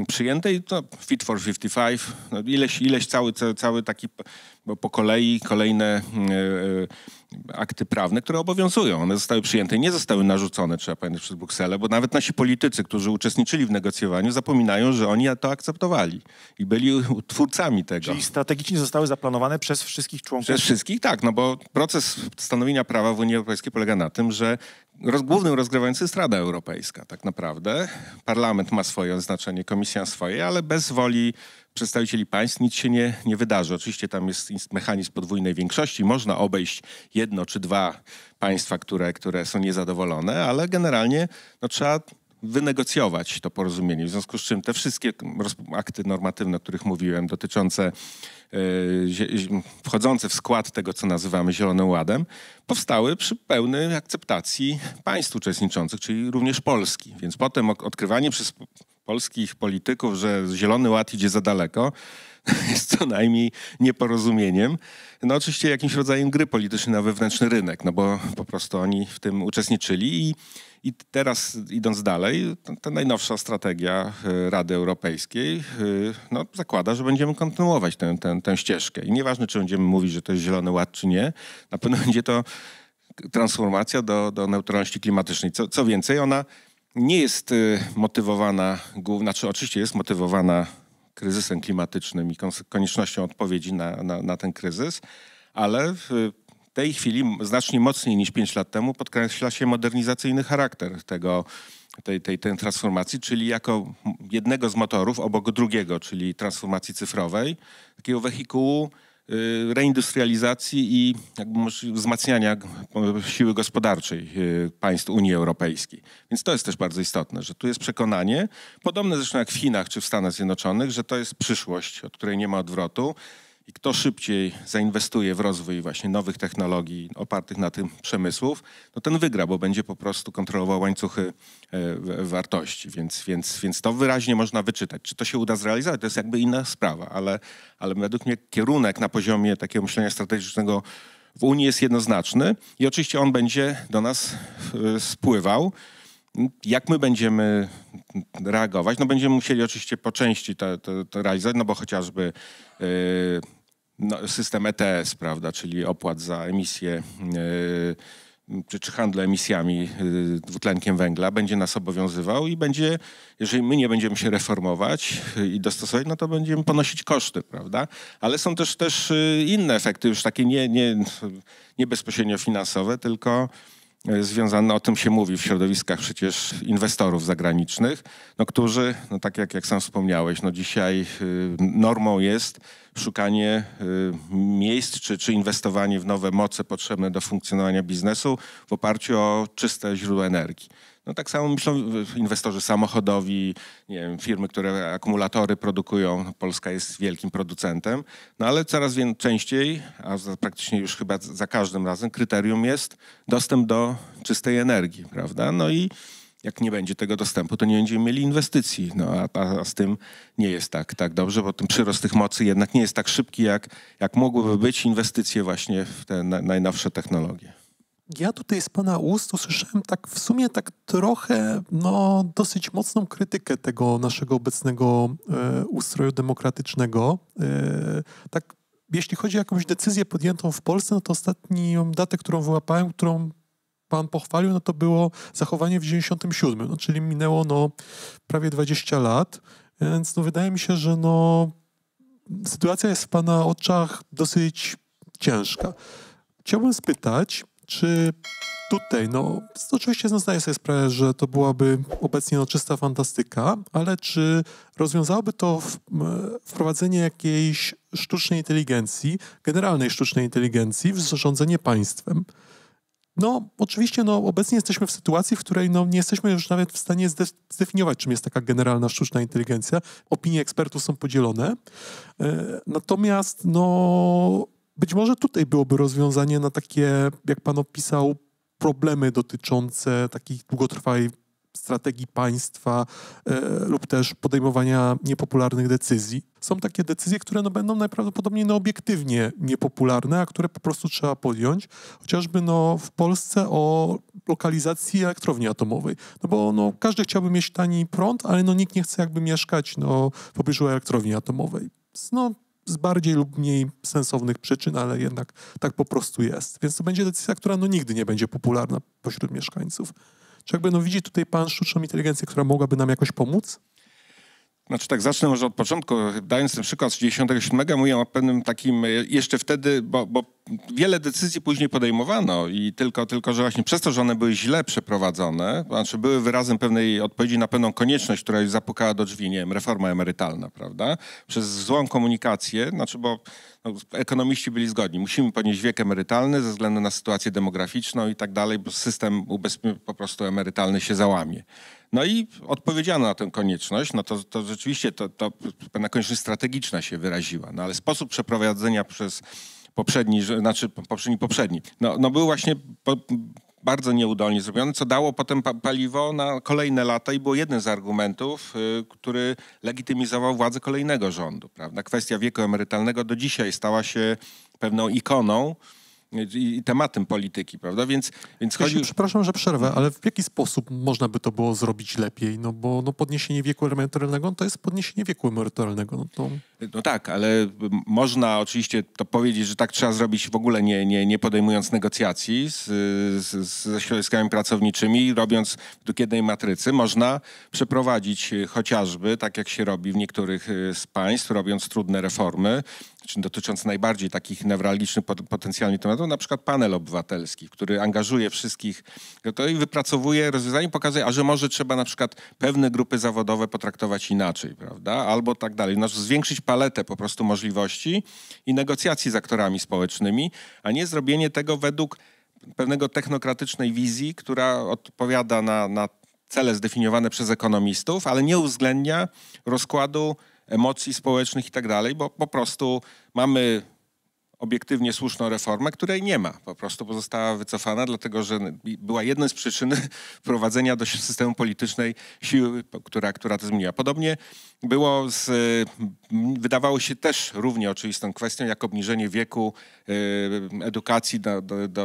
przyjęte i to Fit for 55, no ileś cały taki, bo po kolei kolejne akty prawne, które obowiązują. One zostały przyjęte i nie zostały narzucone, trzeba pamiętać, przez Brukselę, bo nawet nasi politycy, którzy uczestniczyli w negocjowaniu, zapominają, że oni to akceptowali i byli twórcami tego. Czyli strategicznie zostały zaplanowane przez wszystkich członków? Przez wszystkich, tak, no bo proces stanowienia prawa w Unii Europejskiej polega na tym, że głównym rozgrywającym jest Rada Europejska tak naprawdę. Parlament ma swoje znaczenie, Komisja swoje, ale bez woli przedstawicieli państw nic się nie wydarzy. Oczywiście tam jest mechanizm podwójnej większości. Można obejść jedno czy dwa państwa, które są niezadowolone, ale generalnie no, trzeba wynegocjować to porozumienie. W związku z czym te wszystkie akty normatywne, o których mówiłem, dotyczące wchodzące w skład tego, co nazywamy Zielonym Ładem, powstały przy pełnej akceptacji państw uczestniczących, czyli również Polski. Więc potem odkrywanie przez polskich polityków, że Zielony Ład idzie za daleko, jest co najmniej nieporozumieniem. No oczywiście jakimś rodzajem gry politycznej na wewnętrzny rynek, no bo po prostu oni w tym uczestniczyli i teraz idąc dalej, ta najnowsza strategia Rady Europejskiej no, zakłada, że będziemy kontynuować tę ścieżkę. I nieważne, czy będziemy mówić, że to jest Zielony Ład, czy nie, na pewno będzie to transformacja do neutralności klimatycznej. Co więcej, ona nie jest motywowana, znaczy oczywiście jest motywowana kryzysem klimatycznym i koniecznością odpowiedzi na ten kryzys, ale w tej chwili znacznie mocniej niż 5 lat temu podkreśla się modernizacyjny charakter tej transformacji, czyli jako jednego z motorów obok drugiego, czyli transformacji cyfrowej, takiego wehikułu reindustrializacji i jakby wzmacniania siły gospodarczej państw Unii Europejskiej. Więc to jest też bardzo istotne, że tu jest przekonanie, podobne zresztą jak w Chinach czy w Stanach Zjednoczonych, że to jest przyszłość, od której nie ma odwrotu i kto szybciej zainwestuje w rozwój właśnie nowych technologii opartych na tym przemysłów, no ten wygra, bo będzie po prostu kontrolował łańcuchy wartości. Więc to wyraźnie można wyczytać. Czy to się uda zrealizować, to jest jakby inna sprawa, ale według mnie kierunek na poziomie takiego myślenia strategicznego w Unii jest jednoznaczny i oczywiście on będzie do nas spływał. Jak my będziemy reagować? No będziemy musieli oczywiście po części to realizować, no bo chociażby system ETS, prawda, czyli opłat za emisję czy handlu emisjami dwutlenkiem węgla będzie nas obowiązywał i będzie, jeżeli my nie będziemy się reformować i dostosować, no to będziemy ponosić koszty, prawda? Ale są też inne efekty, już takie nie bezpośrednio finansowe, tylko związane, o tym się mówi w środowiskach przecież inwestorów zagranicznych, no, którzy, no, tak jak sam wspomniałeś, no, dzisiaj normą jest szukanie miejsc czy inwestowanie w nowe moce potrzebne do funkcjonowania biznesu w oparciu o czyste źródła energii. No tak samo myślą inwestorzy samochodowi, nie wiem, firmy, które akumulatory produkują. Polska jest wielkim producentem, no ale coraz częściej, a praktycznie już chyba za każdym razem kryterium jest dostęp do czystej energii, prawda? No i jak nie będzie tego dostępu, to nie będziemy mieli inwestycji. No, a z tym nie jest tak dobrze, bo ten przyrost tych mocy jednak nie jest tak szybki, jak mogłyby być inwestycje właśnie w te najnowsze technologie. Ja tutaj z pana ust usłyszałem tak w sumie tak trochę dosyć mocną krytykę tego naszego obecnego ustroju demokratycznego. Tak, jeśli chodzi o jakąś decyzję podjętą w Polsce, no to ostatnią datę, którą wyłapałem, którą pan pochwalił, no to było zachowanie w 97, no, czyli minęło prawie 20 lat, więc wydaje mi się, że sytuacja jest w pana oczach dosyć ciężka. Chciałbym spytać, czy tutaj, oczywiście zdaję sobie sprawę, że to byłaby obecnie czysta fantastyka, ale czy rozwiązałoby to wprowadzenie jakiejś sztucznej inteligencji, generalnej sztucznej inteligencji w zarządzanie państwem? Oczywiście obecnie jesteśmy w sytuacji, w której nie jesteśmy już nawet w stanie zdefiniować, czym jest taka generalna sztuczna inteligencja. Opinie ekspertów są podzielone. Natomiast być może tutaj byłoby rozwiązanie na takie, jak pan opisał, problemy dotyczące takich długotrwałej strategii państwa lub też podejmowania niepopularnych decyzji. Są takie decyzje, które będą najprawdopodobniej obiektywnie niepopularne, a które po prostu trzeba podjąć. Chociażby w Polsce o lokalizacji elektrowni atomowej. Bo każdy chciałby mieć tani prąd, ale nikt nie chce jakby mieszkać w pobliżu elektrowni atomowej. Z bardziej lub mniej sensownych przyczyn, ale jednak tak po prostu jest. Więc to będzie decyzja, która nigdy nie będzie popularna pośród mieszkańców. Czy widzi tutaj pan sztuczną inteligencję, która mogłaby nam jakoś pomóc? Znaczy tak, zacznę może od początku, dając ten przykład z 97, mówię o pewnym takim jeszcze wtedy, bo wiele decyzji później podejmowano i tylko, że właśnie przez to, że one były źle przeprowadzone, znaczy były wyrazem pewnej odpowiedzi na pewną konieczność, która już zapukała do drzwi, nie wiem, reforma emerytalna, prawda? Przez złą komunikację, bo ekonomiści byli zgodni, musimy podnieść wiek emerytalny ze względu na sytuację demograficzną i tak dalej, bo system po prostu emerytalny się załamie. No i odpowiedziano na tę konieczność, no to rzeczywiście to pewna konieczność strategiczna się wyraziła, no ale sposób przeprowadzenia przez poprzedni, no był właśnie bardzo nieudolnie zrobiony, co dało potem paliwo na kolejne lata i było jednym z argumentów, który legitymizował władzę kolejnego rządu, prawda? Kwestia wieku emerytalnego do dzisiaj stała się pewną ikoną i tematem polityki, prawda? Więc chodzi... Przepraszam, że przerwę, ale w jaki sposób można by to było zrobić lepiej? No bo podniesienie wieku emerytalnego to jest podniesienie wieku emerytalnego. No tak, ale można oczywiście to powiedzieć, że tak trzeba zrobić w ogóle nie podejmując negocjacji ze środowiskami pracowniczymi, robiąc według jednej matrycy. Można przeprowadzić chociażby, tak jak się robi w niektórych z państw, robiąc trudne reformy, dotyczące najbardziej takich newralgicznych potencjalnie tematów, na przykład panel obywatelski, który angażuje wszystkich to i wypracowuje rozwiązanie, pokazuje, a że może trzeba na przykład pewne grupy zawodowe potraktować inaczej, prawda? Albo tak dalej. No, zwiększyć paletę po prostu możliwości i negocjacji z aktorami społecznymi, a nie zrobienie tego według pewnego technokratycznej wizji, która odpowiada na cele zdefiniowane przez ekonomistów, ale nie uwzględnia rozkładu emocji społecznych i tak dalej, bo po prostu mamy obiektywnie słuszną reformę, której nie ma. Po prostu pozostała wycofana, dlatego że była jedną z przyczyn wprowadzenia do systemu politycznej siły, która to zmieniła. Podobnie było wydawało się też równie oczywistą kwestią, jak obniżenie wieku edukacji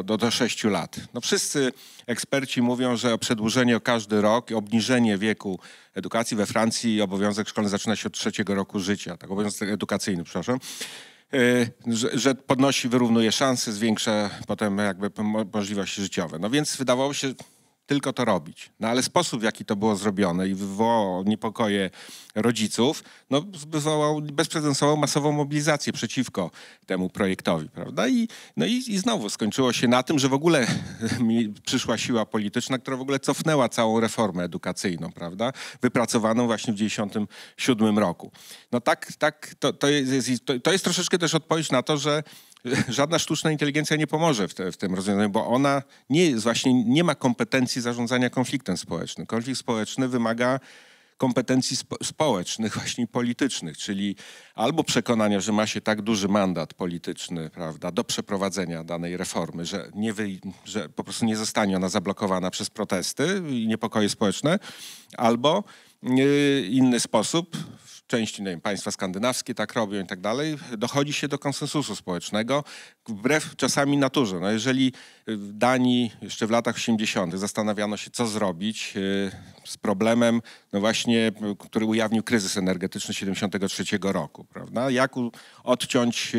do 6 lat. No wszyscy eksperci mówią, że przedłużenie o każdy rok, obniżenie wieku edukacji we Francji, obowiązek szkolny zaczyna się od 3 roku życia, tak, obowiązek edukacyjny, przepraszam, że podnosi, wyrównuje szanse, zwiększa potem jakby możliwości życiowe. No więc wydawało się tylko to robić. No ale sposób, w jaki to było zrobione i wywołało niepokoje rodziców, no wywołał bezprecedensową masową mobilizację przeciwko temu projektowi, prawda? I znowu skończyło się na tym, że w ogóle przyszła siła polityczna, która w ogóle cofnęła całą reformę edukacyjną, prawda? Wypracowaną właśnie w 1997 roku. No to jest troszeczkę też odpowiedź na to, że żadna sztuczna inteligencja nie pomoże w tym rozwiązaniu, bo ona nie ma kompetencji zarządzania konfliktem społecznym. Konflikt społeczny wymaga kompetencji społecznych, właśnie politycznych, czyli albo przekonania, że ma się tak duży mandat polityczny, prawda, do przeprowadzenia danej reformy, że po prostu nie zostanie ona zablokowana przez protesty i niepokoje społeczne, albo inny sposób. Części, nie wiem, państwa skandynawskie tak robią i tak dalej, dochodzi się do konsensusu społecznego wbrew czasami naturze. No jeżeli w Danii jeszcze w latach 80. zastanawiano się, co zrobić z problemem, no właśnie, który ujawnił kryzys energetyczny 73 roku, prawda? Jak odciąć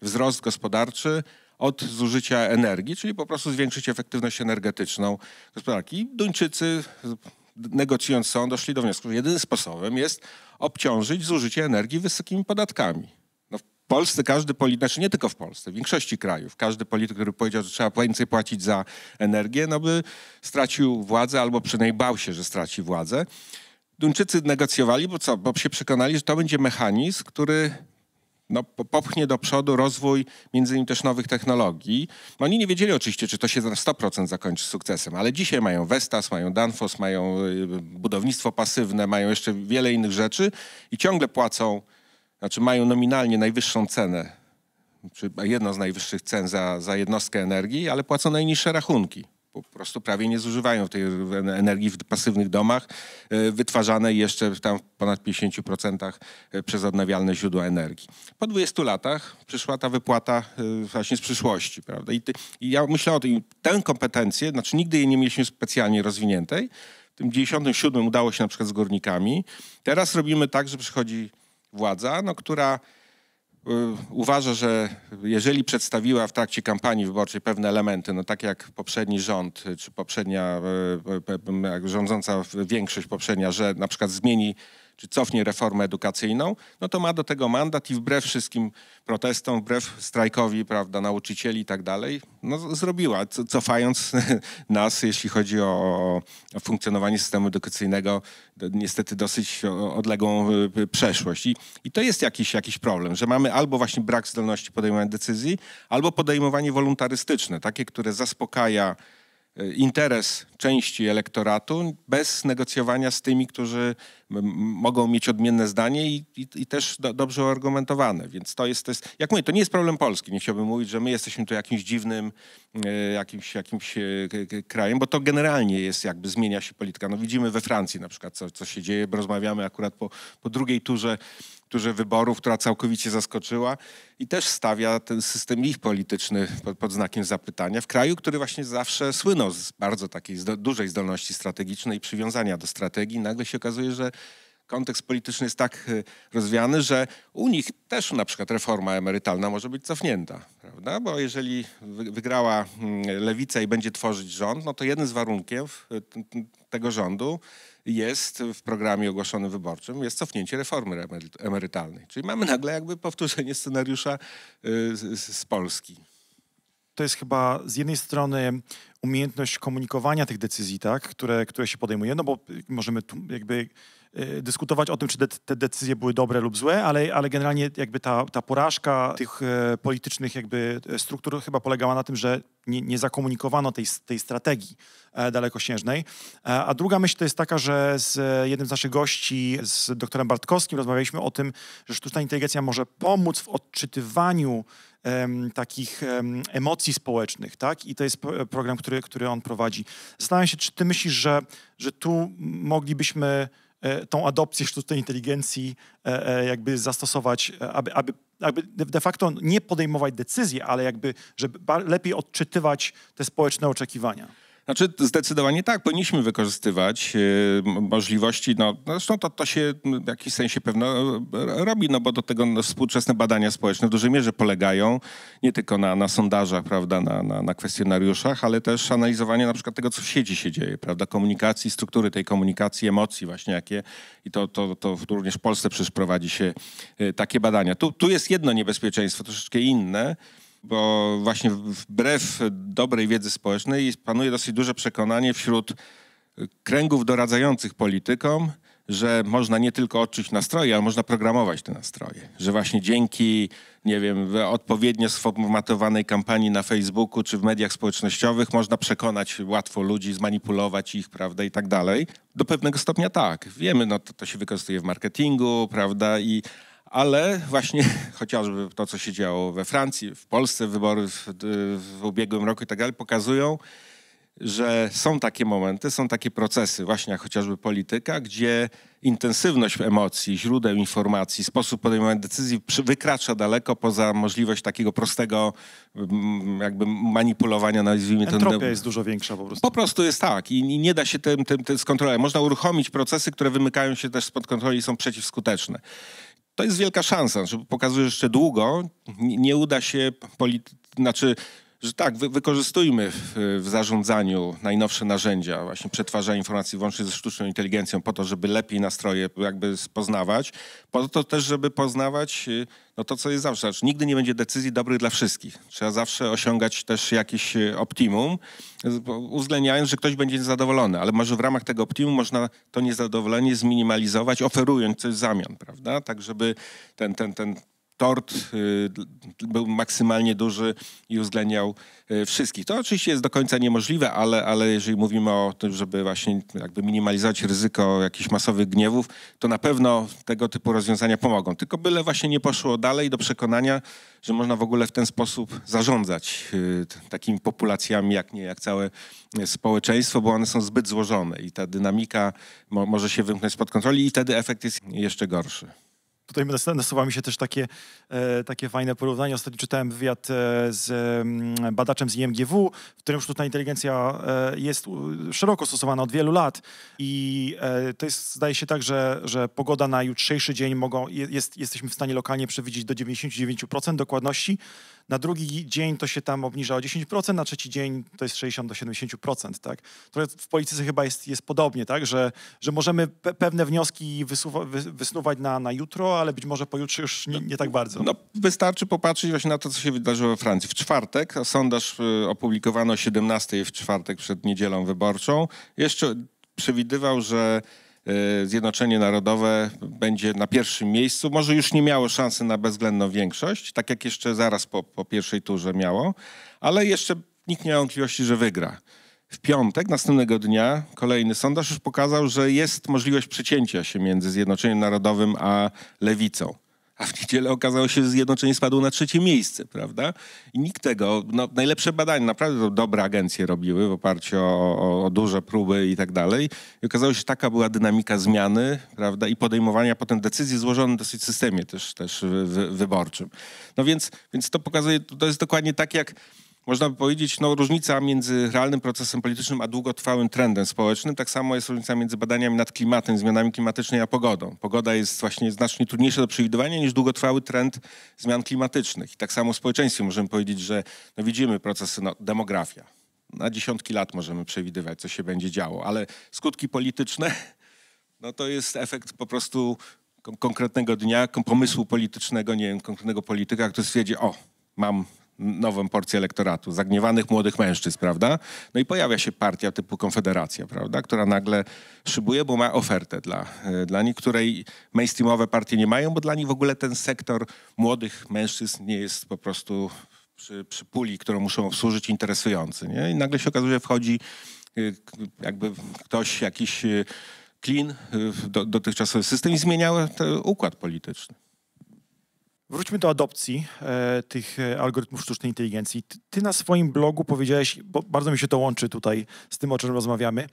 wzrost gospodarczy od zużycia energii, czyli po prostu zwiększyć efektywność energetyczną gospodarki. Duńczycy, negocjując doszli do wniosku, że jedynym sposobem jest obciążyć zużycie energii wysokimi podatkami. No w Polsce każdy polityk, znaczy nie tylko w Polsce, w większości krajów, każdy polityk, który powiedział, że trzeba więcej płacić za energię, no by stracił władzę albo przynajmniej bał się, że straci władzę. Duńczycy negocjowali, bo się przekonali, że to będzie mechanizm, który popchnie do przodu rozwój między innymi też nowych technologii. No oni nie wiedzieli oczywiście, czy to się na 100% zakończy sukcesem, ale dzisiaj mają Vestas, mają Danfoss, mają budownictwo pasywne, mają jeszcze wiele innych rzeczy i ciągle płacą, znaczy mają nominalnie najwyższą cenę, czy jedną z najwyższych cen za jednostkę energii, ale płacą najniższe rachunki. Po prostu prawie nie zużywają tej energii w pasywnych domach, wytwarzanej jeszcze tam w ponad 50% przez odnawialne źródła energii. Po 20 latach przyszła ta wypłata właśnie z przyszłości, prawda? I ja myślę o tym, tę kompetencję, znaczy nigdy jej nie mieliśmy specjalnie rozwiniętej. W tym 97 udało się na przykład z górnikami. Teraz robimy tak, że przychodzi władza, która uważa, że jeżeli przedstawiła w trakcie kampanii wyborczej pewne elementy, no tak jak poprzedni rząd, czy poprzednia rządząca większość poprzednia, że na przykład zmieni czy cofnie reformę edukacyjną, no to ma do tego mandat i wbrew wszystkim protestom, wbrew strajkowi, prawda, nauczycieli i tak dalej, no zrobiła, cofając nas, jeśli chodzi o funkcjonowanie systemu edukacyjnego, niestety dosyć odległą przeszłość. I to jest jakiś problem, że mamy albo właśnie brak zdolności podejmowania decyzji, albo podejmowanie wolontarystyczne, takie, które zaspokaja interes części elektoratu bez negocjowania z tymi, którzy mogą mieć odmienne zdanie i też dobrze uargumentowane. Więc to jest, jak mówię, to nie jest problem Polski. Nie chciałbym mówić, że my jesteśmy tu jakimś dziwnym jakimś krajem, bo to generalnie jest jakby zmienia się polityka. No widzimy we Francji na przykład, co się dzieje, bo rozmawiamy akurat po drugiej turze wyborów, która całkowicie zaskoczyła i też stawia ten system ich polityczny pod znakiem zapytania w kraju, który właśnie zawsze słynął z bardzo takiej dużej zdolności strategicznej i przywiązania do strategii. Nagle się okazuje, że kontekst polityczny jest tak rozwiany, że u nich też na przykład reforma emerytalna może być cofnięta, prawda? Bo jeżeli wygrała lewica i będzie tworzyć rząd, no to jeden z warunków tego rządu jest w programie ogłoszonym wyborczym, jest cofnięcie reformy emerytalnej. Czyli mamy nagle jakby powtórzenie scenariusza z Polski. To jest chyba z jednej strony umiejętność komunikowania tych decyzji, tak, które się podejmuje, no bo możemy tu jakby dyskutować o tym, czy te decyzje były dobre lub złe, ale generalnie jakby ta porażka tych politycznych jakby struktur chyba polegała na tym, że nie zakomunikowano tej strategii dalekosiężnej. A druga myśl to jest taka, że z jednym z naszych gości, z doktorem Bartkowskim, rozmawialiśmy o tym, że sztuczna inteligencja może pomóc w odczytywaniu takich emocji społecznych, tak? I to jest program, który on prowadzi. Zastanawiam się, czy ty myślisz, że tu moglibyśmy tą adopcję sztucznej inteligencji jakby zastosować, aby de facto nie podejmować decyzji, ale jakby, żeby lepiej odczytywać te społeczne oczekiwania. Znaczy zdecydowanie tak, powinniśmy wykorzystywać możliwości, no zresztą to się w jakimś sensie pewno robi, no bo do tego współczesne badania społeczne w dużej mierze polegają nie tylko na sondażach, prawda, na kwestionariuszach, ale też analizowanie na przykład tego, co w sieci się dzieje, prawda, komunikacji, struktury tej komunikacji, emocji właśnie jakie i to również w Polsce przecież prowadzi się takie badania. Tu jest jedno niebezpieczeństwo, troszeczkę inne, bo właśnie wbrew dobrej wiedzy społecznej panuje dosyć duże przekonanie wśród kręgów doradzających politykom, że można nie tylko odczuć nastroje, ale można programować te nastroje. Że właśnie dzięki, nie wiem, odpowiednio sformatowanej kampanii na Facebooku czy w mediach społecznościowych można przekonać łatwo ludzi, zmanipulować ich, prawda, i tak dalej. Do pewnego stopnia tak. Wiemy, no to się wykorzystuje w marketingu, prawda, ale właśnie chociażby to, co się działo we Francji, w Polsce, wybory w ubiegłym roku i tak dalej, pokazują, że są takie momenty, są takie procesy, właśnie jak chociażby polityka, gdzie intensywność emocji, źródeł informacji, sposób podejmowania decyzji wykracza daleko poza możliwość takiego prostego jakby manipulowania, nazwijmy to. Entropia jest dużo większa po prostu. Po prostu jest tak i nie da się tym skontrolować. Można uruchomić procesy, które wymykają się też spod kontroli i są przeciwskuteczne. To jest wielka szansa, że pokazuje, że jeszcze długo nie uda się, że tak, wykorzystujmy w zarządzaniu najnowsze narzędzia, właśnie przetwarzania informacji włącznie ze sztuczną inteligencją po to, żeby lepiej nastroje jakby poznawać, po to też, żeby poznawać no to, co jest zawsze. Znaczy, nigdy nie będzie decyzji dobrych dla wszystkich. Trzeba zawsze osiągać też jakieś optimum, uwzględniając, że ktoś będzie niezadowolony, ale może w ramach tego optimum można to niezadowolenie zminimalizować, oferując coś w zamian, prawda? Tak, żeby ten tort był maksymalnie duży i uwzględniał wszystkich. To oczywiście jest do końca niemożliwe, ale jeżeli mówimy o tym, żeby właśnie jakby minimalizować ryzyko jakichś masowych gniewów, to na pewno tego typu rozwiązania pomogą. Tylko byle właśnie nie poszło dalej do przekonania, że można w ogóle w ten sposób zarządzać takimi populacjami, jak całe społeczeństwo, bo one są zbyt złożone i ta dynamika może się wymknąć spod kontroli i wtedy efekt jest jeszcze gorszy. Tutaj nasuwa mi się też takie fajne porównanie. Ostatnio czytałem wywiad z badaczem z IMGW, w którym sztuczna inteligencja jest szeroko stosowana od wielu lat i to jest, zdaje się tak, że pogoda na jutrzejszy dzień jesteśmy w stanie lokalnie przewidzieć do 99% dokładności. Na drugi dzień to się tam obniża o 10%, na trzeci dzień to jest 60 do 70%. Tak? Trochę w polityce chyba jest podobnie, tak? że możemy pewne wnioski wysnuwać na jutro, ale być może pojutrze już nie tak bardzo. No, wystarczy popatrzeć właśnie na to, co się wydarzyło we Francji. W czwartek sondaż opublikowano o 17:00 w czwartek przed niedzielą wyborczą. Jeszcze przewidywał, że Zjednoczenie Narodowe będzie na pierwszym miejscu. Może już nie miało szansy na bezwzględną większość, tak jak jeszcze zaraz po pierwszej turze miało, ale jeszcze nikt nie miał wątpliwości, że wygra. W piątek, następnego dnia, kolejny sondaż już pokazał, że jest możliwość przecięcia się między Zjednoczeniem Narodowym a Lewicą. A w niedzielę okazało się, że Zjednoczenie spadło na 3. miejsce, prawda? I nikt tego, najlepsze badania, naprawdę to dobre agencje robiły w oparciu o duże próby i tak dalej. I okazało się, że taka była dynamika zmiany, prawda? I podejmowania potem decyzji złożonych dosyć w systemie też wyborczym. No więc to pokazuje, to jest dokładnie tak jak można by powiedzieć, różnica między realnym procesem politycznym a długotrwałym trendem społecznym. Tak samo jest różnica między badaniami nad klimatem, zmianami klimatycznymi a pogodą. Pogoda jest właśnie znacznie trudniejsza do przewidywania niż długotrwały trend zmian klimatycznych. I tak samo w społeczeństwie możemy powiedzieć, że widzimy procesy, demografia. Na dziesiątki lat możemy przewidywać, co się będzie działo, ale skutki polityczne, to jest efekt po prostu konkretnego dnia, pomysłu politycznego, nie wiem, konkretnego polityka, który stwierdzi, mam nową porcję elektoratu, zagniewanych młodych mężczyzn, prawda? No i pojawia się partia typu Konfederacja, prawda? Która nagle szybuje, bo ma ofertę dla nich, której mainstreamowe partie nie mają, bo dla nich w ogóle ten sektor młodych mężczyzn nie jest po prostu przy puli, którą muszą obsłużyć, interesujący, nie? I nagle się okazuje, że wchodzi jakby ktoś, jakiś klin w dotychczasowy system i zmieniał ten układ polityczny. Wróćmy do adopcji tych algorytmów sztucznej inteligencji. Ty na swoim blogu powiedziałeś, bo bardzo mi się to łączy tutaj z tym, o czym rozmawiamy,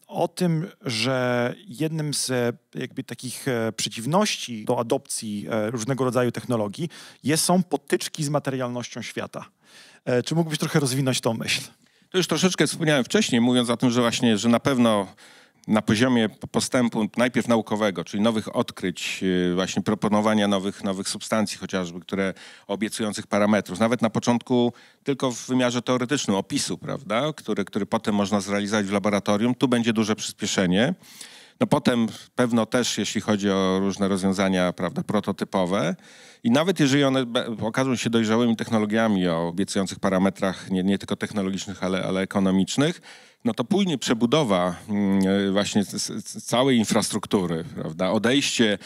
o tym, że jednym z jakby takich przeciwności do adopcji różnego rodzaju technologii są potyczki z materialnością świata. Czy mógłbyś trochę rozwinąć tą myśl? To już troszeczkę wspomniałem wcześniej, mówiąc o tym, że właśnie, że na pewno na poziomie postępu najpierw naukowego, czyli nowych odkryć, właśnie proponowania nowych substancji chociażby, które obiecujących parametrów, nawet na początku tylko w wymiarze teoretycznym opisu, prawda, który potem można zrealizować w laboratorium, tu będzie duże przyspieszenie. No potem pewno też, jeśli chodzi o różne rozwiązania, prawda, prototypowe i nawet jeżeli one okażą się dojrzałymi technologiami o obiecujących parametrach nie tylko technologicznych, ale ekonomicznych, no to później przebudowa właśnie całej infrastruktury, prawda, odejście,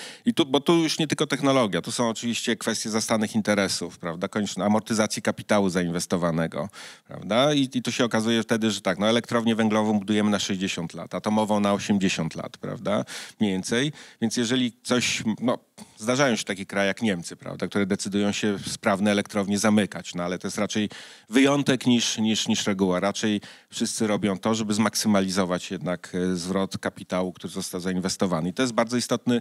bo tu już nie tylko technologia, tu są oczywiście kwestie zastanych interesów, prawda, koniecznej amortyzacji kapitału zainwestowanego, prawda, i tu się okazuje wtedy, że tak, elektrownię węglową budujemy na 60 lat, atomową na 80 lat, prawda, mniej więcej, więc jeżeli coś, zdarzają się takie kraje jak Niemcy, prawda, które decydują się sprawne elektrownie zamykać, ale to jest raczej wyjątek niż reguła, raczej wszyscy robią to, żeby zmaksymalizować jednak zwrot kapitału, który został zainwestowany. I to jest bardzo istotny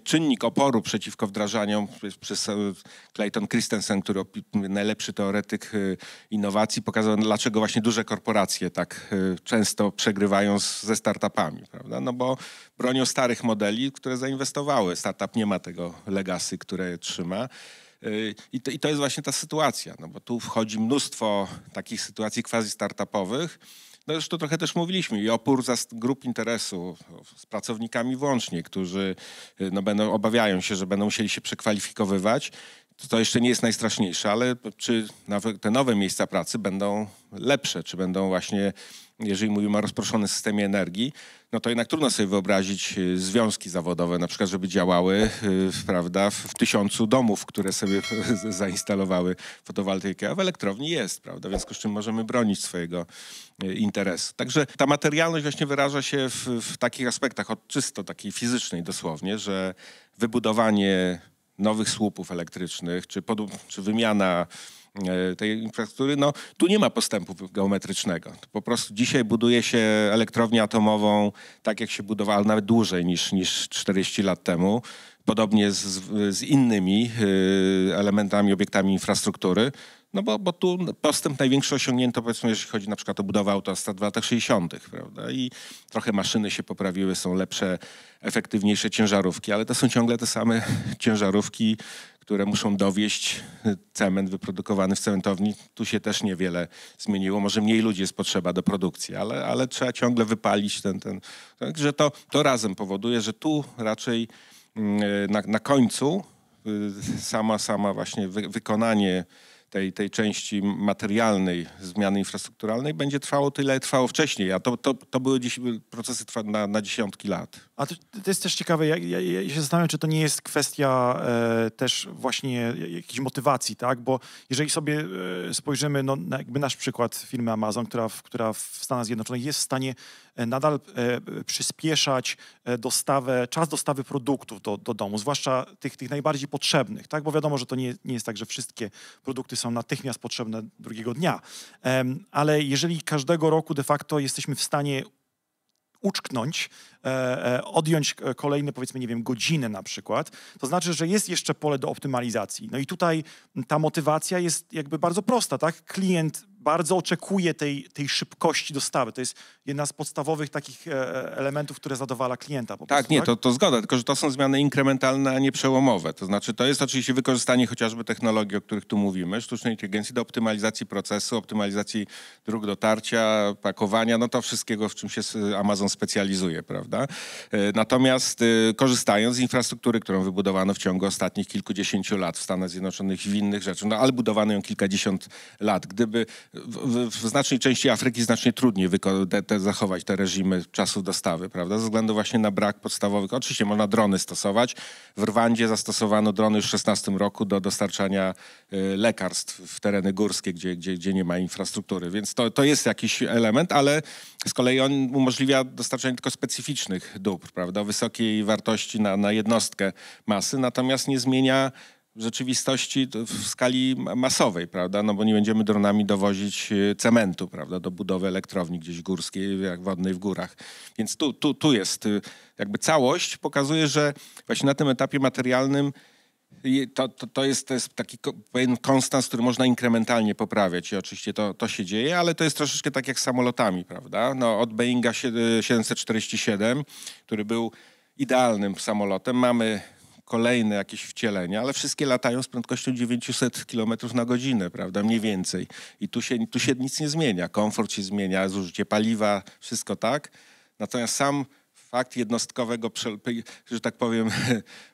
czynnik oporu przeciwko wdrażaniom przez Clayton Christensen, który najlepszy teoretyk innowacji, pokazał, dlaczego właśnie duże korporacje tak często przegrywają ze startupami, prawda? No bo bronią starych modeli, które zainwestowały. Startup nie ma tego legacy, które trzyma. I to jest właśnie ta sytuacja, bo tu wchodzi mnóstwo takich sytuacji quasi-startupowych. No już to trochę też mówiliśmy i opór grup interesu z pracownikami włącznie, którzy obawiają się, że będą musieli się przekwalifikowywać. To jeszcze nie jest najstraszniejsze, ale czy te nowe miejsca pracy będą lepsze, czy będą właśnie, jeżeli mówimy o rozproszonym systemie energii, no to jednak trudno sobie wyobrazić związki zawodowe, na przykład, żeby działały, prawda, w 1000 domów, które sobie zainstalowały fotowoltaikę, a w elektrowni jest, prawda, w związku z czym możemy bronić swojego interesu. Także ta materialność właśnie wyraża się w takich aspektach, od czysto takiej fizycznej dosłownie, że wybudowanie nowych słupów elektrycznych, czy wymiana tej infrastruktury, tu nie ma postępu geometrycznego. Po prostu dzisiaj buduje się elektrownię atomową tak, jak się budowała, nawet dłużej niż 40 lat temu. Podobnie z innymi elementami, obiektami infrastruktury. Bo tu postęp największy osiągnięto, powiedzmy, jeśli chodzi na przykład o budowę autostrad w latach 60., prawda? I trochę maszyny się poprawiły, są lepsze, efektywniejsze ciężarówki, ale to są ciągle te same ciężarówki, które muszą dowieźć cement wyprodukowany w cementowni. Tu się też niewiele zmieniło. Może mniej ludzi jest potrzeba do produkcji, ale trzeba ciągle wypalić ten. Także to razem powoduje, że tu raczej na końcu sama właśnie wykonanie tej części materialnej zmiany infrastrukturalnej będzie trwało tyle, trwało wcześniej, a to były dziś procesy na dziesiątki lat. A to jest też ciekawe, ja się zastanawiam, czy to nie jest kwestia też właśnie jakiejś motywacji, tak? Bo jeżeli sobie spojrzymy, no, na jakby nasz przykład firmy Amazon, która w Stanach Zjednoczonych jest w stanie nadal przyspieszać czas dostawy produktów do domu, zwłaszcza tych najbardziej potrzebnych, tak? Bo wiadomo, że to nie jest tak, że wszystkie produkty są natychmiast potrzebne drugiego dnia. Ale jeżeli każdego roku de facto jesteśmy w stanie uczknąć, odjąć kolejne, powiedzmy, nie wiem, godziny na przykład, to znaczy, że jest jeszcze pole do optymalizacji. No i tutaj ta motywacja jest jakby bardzo prosta, tak? Klient bardzo oczekuje tej szybkości dostawy. To jest jedna z podstawowych takich elementów, które zadowala klienta. Po prostu, Tak? To zgoda, tylko że to są zmiany inkrementalne, a nie przełomowe. To znaczy to jest oczywiście wykorzystanie chociażby technologii, o których tu mówimy, sztucznej inteligencji do optymalizacji procesu, optymalizacji dróg dotarcia, pakowania, no to wszystkiego, w czym się Amazon specjalizuje, prawda? Natomiast korzystając z infrastruktury, którą wybudowano w ciągu ostatnich kilkudziesięciu lat w Stanach Zjednoczonych i w innych rzeczach, no ale budowano ją kilkadziesiąt lat. Gdyby w znacznej części Afryki znacznie trudniej zachować te reżimy czasów dostawy, prawda? Ze względu właśnie na brak podstawowych. Oczywiście można drony stosować. W Rwandzie zastosowano drony już w 2016 roku do dostarczania lekarstw w tereny górskie, gdzie nie ma infrastruktury. Więc to jest jakiś element, ale z kolei on umożliwia dostarczanie tylko specyficznych dóbr, prawda? Wysokiej wartości na jednostkę masy, natomiast nie zmienia w rzeczywistości w skali masowej, prawda? No bo nie będziemy dronami dowozić cementu, prawda? Do budowy elektrowni gdzieś górskiej, jak wodnej w górach. Więc tu jest jakby całość, pokazuje, że właśnie na tym etapie materialnym to jest taki pewien konstans, który można inkrementalnie poprawiać i oczywiście to się dzieje, ale to jest troszeczkę tak jak z samolotami, prawda? No, od Boeinga 747, który był idealnym samolotem, mamy kolejne jakieś wcielenia, ale wszystkie latają z prędkością 900 km na godzinę, prawda, mniej więcej. I tu się nic nie zmienia. Komfort się zmienia, zużycie paliwa, wszystko tak. Natomiast sam fakt jednostkowego, że tak powiem,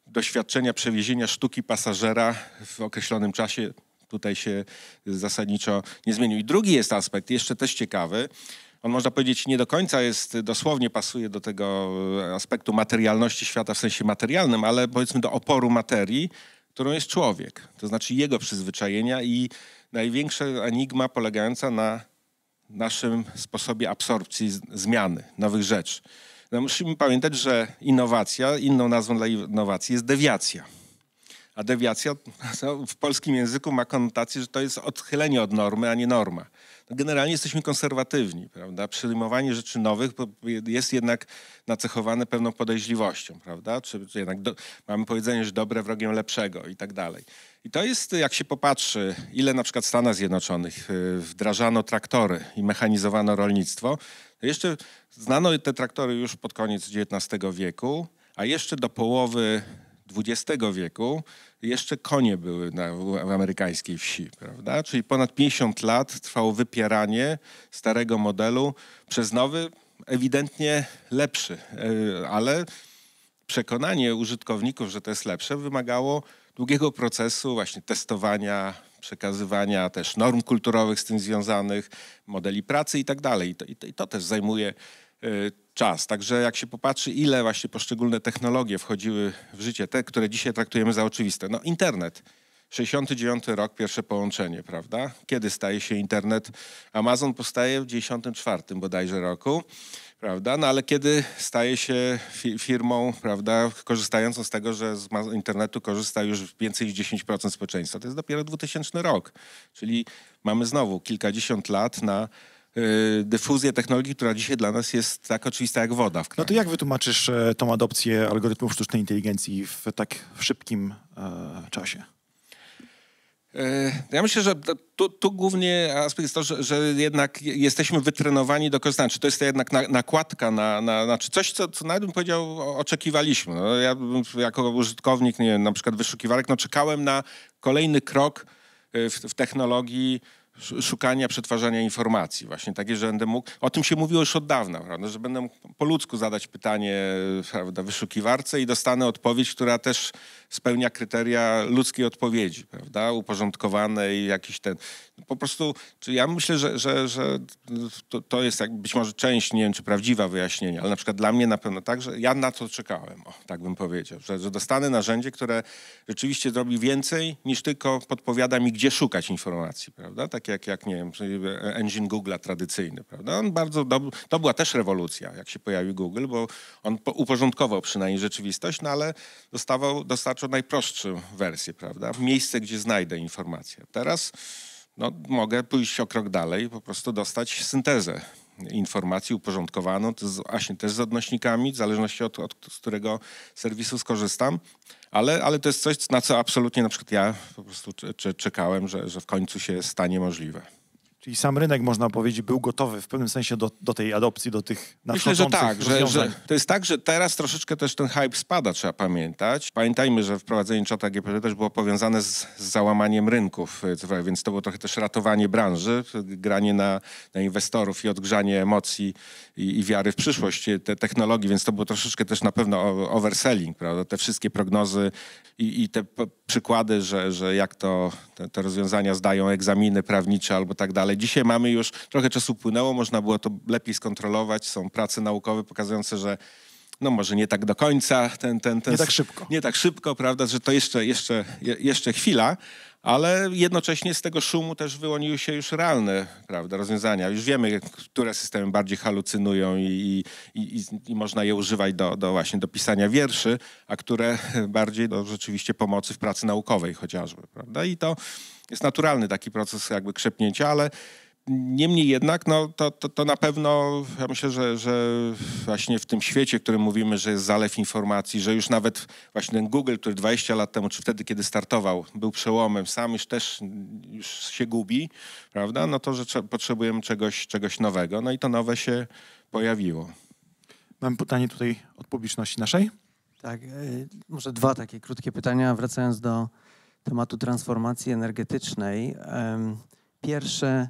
doświadczenia przewiezienia sztuki pasażera w określonym czasie tutaj się zasadniczo nie zmienił. I drugi jest aspekt, jeszcze też ciekawy. On, można powiedzieć, nie do końca dosłownie pasuje do tego aspektu materialności świata w sensie materialnym, ale powiedzmy do oporu materii, którą jest człowiek. To znaczy jego przyzwyczajenia i największa enigma polegająca na naszym sposobie absorpcji zmiany, nowych rzeczy. No, musimy pamiętać, że innowacja, inną nazwą dla innowacji jest dewiacja. A dewiacja w polskim języku ma konotację, że to jest odchylenie od normy, a nie norma. No generalnie jesteśmy konserwatywni, prawda? Przyjmowanie rzeczy nowych jest jednak nacechowane pewną podejrzliwością, prawda? Czy jednak mamy powiedzenie, że dobre wrogiem lepszego i tak dalej. I to jest, jak się popatrzy, ile na przykład w Stanach Zjednoczonych wdrażano traktory i mechanizowano rolnictwo, to jeszcze znano te traktory już pod koniec XIX wieku, a jeszcze do połowy XX wieku jeszcze konie były w amerykańskiej wsi, prawda? Czyli ponad 50 lat trwało wypieranie starego modelu przez nowy, ewidentnie lepszy, ale przekonanie użytkowników, że to jest lepsze, wymagało długiego procesu właśnie testowania, przekazywania też norm kulturowych z tym związanych, modeli pracy i tak dalej. I to też zajmuje czas. Także jak się popatrzy, ile właśnie poszczególne technologie wchodziły w życie, te, które dzisiaj traktujemy za oczywiste. No internet. 69 rok, pierwsze połączenie, prawda? Kiedy staje się internet? Amazon powstaje w 94 bodajże roku, prawda? No ale kiedy staje się firmą, prawda, korzystającą z tego, że z internetu korzysta już więcej niż 10% społeczeństwa? To jest dopiero 2000 rok. Czyli mamy znowu kilkadziesiąt lat na dyfuzję technologii, która dzisiaj dla nas jest tak oczywista jak woda w kraju. No to jak wytłumaczysz tą adopcję algorytmów sztucznej inteligencji w tak szybkim czasie? Ja myślę, że tu głównie aspekt jest to, że jednak jesteśmy wytrenowani do korzystania. Czy to jest jednak nakładka na coś, co nawet bym powiedział oczekiwaliśmy. No, ja jako użytkownik, nie wiem, na przykład wyszukiwarek, no czekałem na kolejny krok w technologii szukania, przetwarzania informacji. Właśnie takie, że będę mógł... O tym się mówiło już od dawna, prawda? Że będę mógł po ludzku zadać pytanie, prawda, wyszukiwarce i dostanę odpowiedź, która też spełnia kryteria ludzkiej odpowiedzi, prawda? Uporządkowane i jakiś ten... Po prostu, czy ja myślę, że to jest jak być może część, nie wiem, czy prawdziwa wyjaśnienia, ale na przykład dla mnie na pewno tak, że ja na to czekałem, tak bym powiedział, że dostanę narzędzie, które rzeczywiście zrobi więcej niż tylko podpowiada mi, gdzie szukać informacji, prawda? Tak jak nie wiem, engine Google'a tradycyjny, prawda? On bardzo to była też rewolucja, jak się pojawił Google, bo on uporządkował przynajmniej rzeczywistość, no ale dostarczał najprostszą wersję, prawda? Miejsce, gdzie znajdę informację. Teraz mogę pójść o krok dalej, po prostu dostać syntezę informacji uporządkowaną, to właśnie też z odnośnikami, w zależności od z którego serwisu skorzystam, ale to jest coś, na co absolutnie na przykład ja po prostu czekałem, że w końcu się stanie możliwe. Czyli sam rynek, można powiedzieć, był gotowy w pewnym sensie do tej adopcji, do tych nadchodzących rozwiązań. Myślę, że tak, że to jest tak, że teraz troszeczkę też ten hype spada, trzeba pamiętać. Pamiętajmy, że wprowadzenie czata GPT też było powiązane z załamaniem rynków, więc to było trochę też ratowanie branży, granie na inwestorów i odgrzanie emocji i wiary w przyszłość te technologii, więc to było troszeczkę też na pewno overselling, prawda? Te wszystkie prognozy i te przykłady, że jak te rozwiązania zdają egzaminy prawnicze albo tak dalej. Dzisiaj mamy już, trochę czasu płynęło, można było to lepiej skontrolować. Są prace naukowe pokazujące, że no może nie tak do końca. Nie tak szybko. Nie tak szybko, prawda, że to jeszcze chwila, ale jednocześnie z tego szumu też wyłoniły się już realne, prawda, rozwiązania. Już wiemy, które systemy bardziej halucynują i można je używać właśnie do pisania wierszy, a które bardziej do rzeczywiście pomocy w pracy naukowej chociażby, prawda. I to jest naturalny taki proces jakby krzepnięcia, ale niemniej jednak, no, to na pewno, ja myślę, że właśnie w tym świecie, w którym mówimy, że jest zalew informacji, że już nawet właśnie ten Google, który 20 lat temu, czy wtedy, kiedy startował, był przełomem, sam już też się gubi, prawda, no to, że potrzebujemy czegoś nowego, no i to nowe się pojawiło. Mam pytanie tutaj od publiczności naszej. Tak, może dwa takie krótkie pytania, wracając do tematu transformacji energetycznej. Pierwsze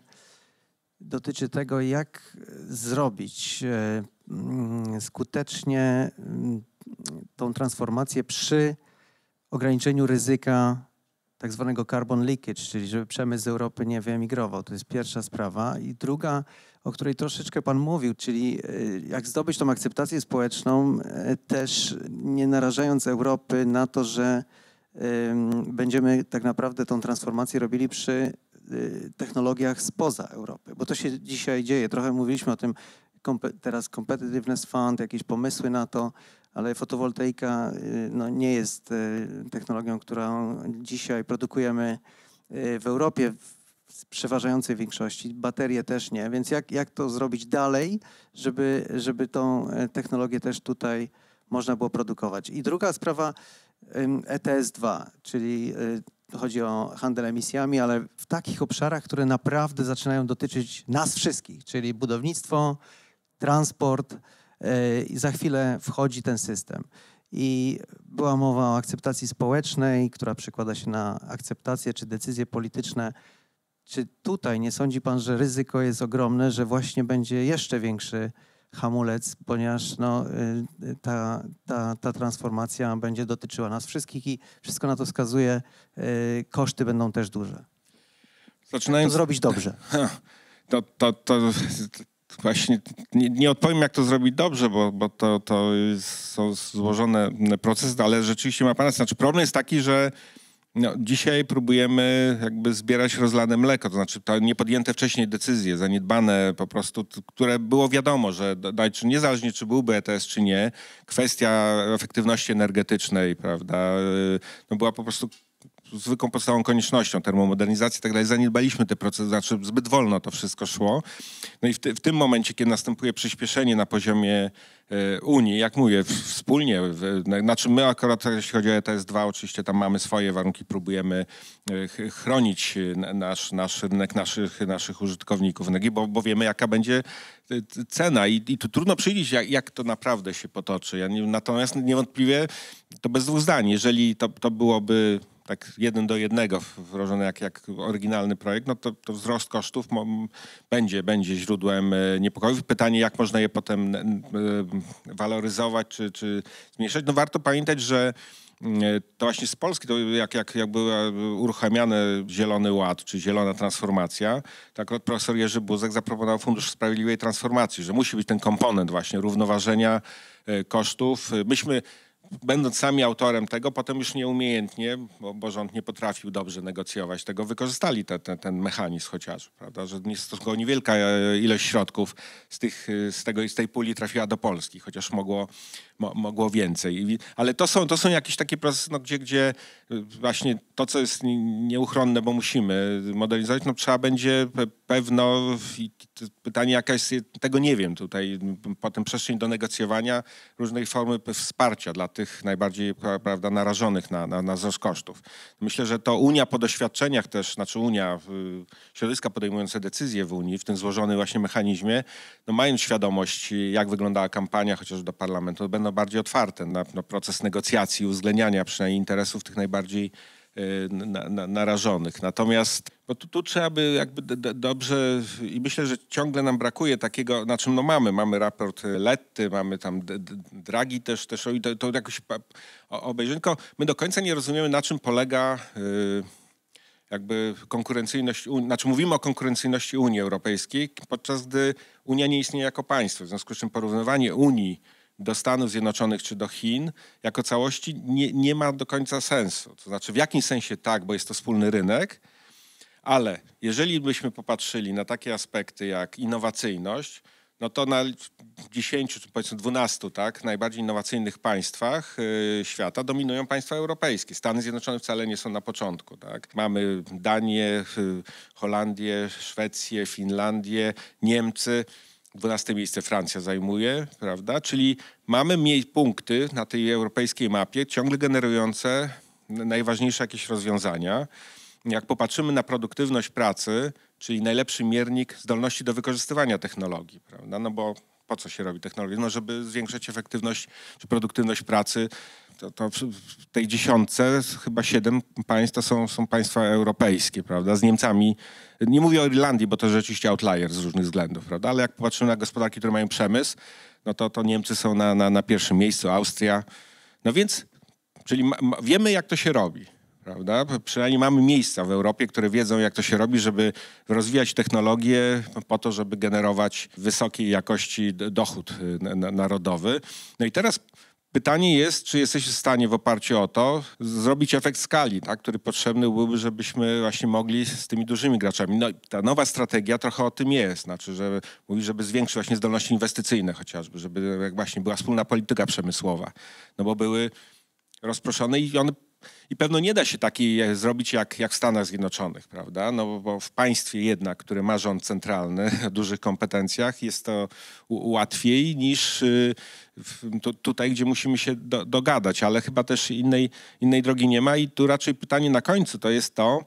dotyczy tego, jak zrobić skutecznie tą transformację przy ograniczeniu ryzyka tak zwanego carbon leakage, czyli żeby przemysł z Europy nie wyemigrował. To jest pierwsza sprawa. I druga, o której troszeczkę Pan mówił, czyli jak zdobyć tą akceptację społeczną, też nie narażając Europy na to, że będziemy tak naprawdę tą transformację robili przy technologiach spoza Europy, bo to się dzisiaj dzieje. Trochę mówiliśmy o tym teraz Competitiveness Fund, jakieś pomysły na to, ale fotowoltaika no, nie jest technologią, którą dzisiaj produkujemy w Europie w przeważającej większości. Baterie też nie, więc jak to zrobić dalej, żeby tą technologię też tutaj można było produkować. I druga sprawa, ETS-2, czyli chodzi o handel emisjami, ale w takich obszarach, które naprawdę zaczynają dotyczyć nas wszystkich, czyli budownictwo, transport i za chwilę wchodzi ten system. I była mowa o akceptacji społecznej, która przekłada się na akceptację czy decyzje polityczne. Czy tutaj nie sądzi Pan, że ryzyko jest ogromne, że właśnie będzie jeszcze większy hamulec, ponieważ no, ta transformacja będzie dotyczyła nas wszystkich i wszystko na to wskazuje, koszty będą też duże. Zaczynając... To zrobić dobrze. To właśnie nie odpowiem, jak to zrobić dobrze, bo to są złożone procesy, ale rzeczywiście ma Pan rację. Znaczy problem jest taki, że no, dzisiaj próbujemy jakby zbierać rozlane mleko, to znaczy to niepodjęte wcześniej decyzje, zaniedbane po prostu, które było wiadomo, że niezależnie czy byłby ETS czy nie, kwestia efektywności energetycznej, prawda, no była po prostu zwykłą podstawową koniecznością, termomodernizacji i tak dalej. Zaniedbaliśmy te procesy, znaczy zbyt wolno to wszystko szło. No i w tym momencie, kiedy następuje przyspieszenie na poziomie Unii, jak mówię, wspólnie, znaczy my akurat, jeśli chodzi o ETS-2, oczywiście tam mamy swoje warunki, próbujemy chronić nasz rynek, naszych użytkowników energii, bo wiemy, jaka będzie cena i tu trudno przewidzieć, jak to naprawdę się potoczy. Natomiast niewątpliwie to bez dwóch zdań, jeżeli to byłoby tak 1:1 wdrożony jak oryginalny projekt, no to wzrost kosztów będzie źródłem niepokojów. Pytanie, jak można je potem waloryzować czy zmniejszać. No warto pamiętać, że to właśnie z Polski, to jak był uruchamiany Zielony Ład, czy Zielona Transformacja, tak profesor Jerzy Buzek zaproponował Fundusz Sprawiedliwej Transformacji, że musi być ten komponent właśnie równoważenia kosztów. Myśmy, będąc sami autorem tego, potem już nieumiejętnie, bo rząd nie potrafił dobrze negocjować tego, wykorzystali ten mechanizm chociażby, prawda, że tylko niewielka ilość środków z tej puli trafiła do Polski, chociaż mogło więcej. Ale to są jakieś takie procesy, no, gdzie właśnie to, co jest nieuchronne, bo musimy modernizować, no trzeba będzie pewno, pytanie jaka jest, tego nie wiem tutaj, potem przestrzeń do negocjowania różnej formy wsparcia dla tych najbardziej, prawda, narażonych na wzrost kosztów. Myślę, że to Unia po doświadczeniach też, znaczy Unia, środowiska podejmujące decyzje w Unii, w tym złożonym właśnie mechanizmie, no mając świadomość, jak wyglądała kampania chociaż do parlamentu, będą bardziej otwarte na proces negocjacji, uwzględniania przynajmniej interesów tych najbardziej narażonych. Natomiast bo tu trzeba by jakby dobrze i myślę, że ciągle nam brakuje takiego, na czym no mamy raport Letty, mamy tam Draghi też to jakoś obejrzeć, tylko my do końca nie rozumiemy, na czym polega jakby konkurencyjność, znaczy mówimy o konkurencyjności Unii Europejskiej, podczas gdy Unia nie istnieje jako państwo, w związku z czym porównywanie Unii do Stanów Zjednoczonych czy do Chin jako całości nie ma do końca sensu. To znaczy w jakimś sensie tak, bo jest to wspólny rynek, ale jeżeli byśmy popatrzyli na takie aspekty jak innowacyjność, no to na 10 czy powiedzmy 12 tak, najbardziej innowacyjnych państwach świata dominują państwa europejskie. Stany Zjednoczone wcale nie są na początku. Tak? Mamy Danię, Holandię, Szwecję, Finlandię, Niemcy. 12 miejsce Francja zajmuje, prawda? Czyli mamy punkty na tej europejskiej mapie ciągle generujące najważniejsze jakieś rozwiązania. Jak popatrzymy na produktywność pracy, czyli najlepszy miernik zdolności do wykorzystywania technologii, prawda? No bo po co się robi technologię? No żeby zwiększyć efektywność czy produktywność pracy. To w tej 10 chyba 7 państw to są państwa europejskie, prawda? Z Niemcami, nie mówię o Irlandii, bo to rzeczywiście outlier z różnych względów, prawda? Ale jak popatrzymy na gospodarki, które mają przemysł, no to Niemcy są na pierwszym miejscu, Austria. No więc, czyli wiemy, jak to się robi, prawda? Przynajmniej mamy miejsca w Europie, które wiedzą, jak to się robi, żeby rozwijać technologię po to, żeby generować wysokiej jakości dochód narodowy. No i teraz pytanie jest, czy jesteś w stanie w oparciu o to zrobić efekt skali, tak, który potrzebny byłby, żebyśmy właśnie mogli z tymi dużymi graczami. No i ta nowa strategia trochę o tym jest, znaczy, że mówi, żeby zwiększyć właśnie zdolności inwestycyjne chociażby, żeby jak właśnie była wspólna polityka przemysłowa, no bo były rozproszone i pewno nie da się takiej zrobić jak w Stanach Zjednoczonych, prawda? No bo w państwie jednak, które ma rząd centralny o dużych kompetencjach, jest to łatwiej niż tutaj, gdzie musimy się dogadać, ale chyba też innej drogi nie ma i tu raczej pytanie na końcu to jest to,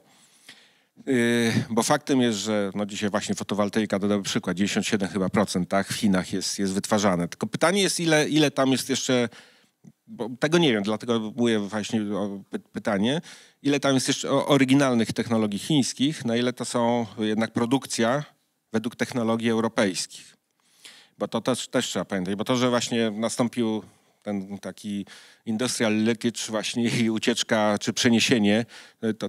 bo faktem jest, że no dzisiaj właśnie fotowoltaika, dodam przykład, 97 chyba procent, tak, w Chinach jest wytwarzane. Tylko pytanie jest, ile tam jest jeszcze, bo tego nie wiem, dlatego mówię właśnie o pytanie, ile tam jest jeszcze oryginalnych technologii chińskich, na ile to są jednak produkcja według technologii europejskich. Bo to też trzeba pamiętać, bo to, że właśnie nastąpił ten taki industrial leakage właśnie i ucieczka czy przeniesienie,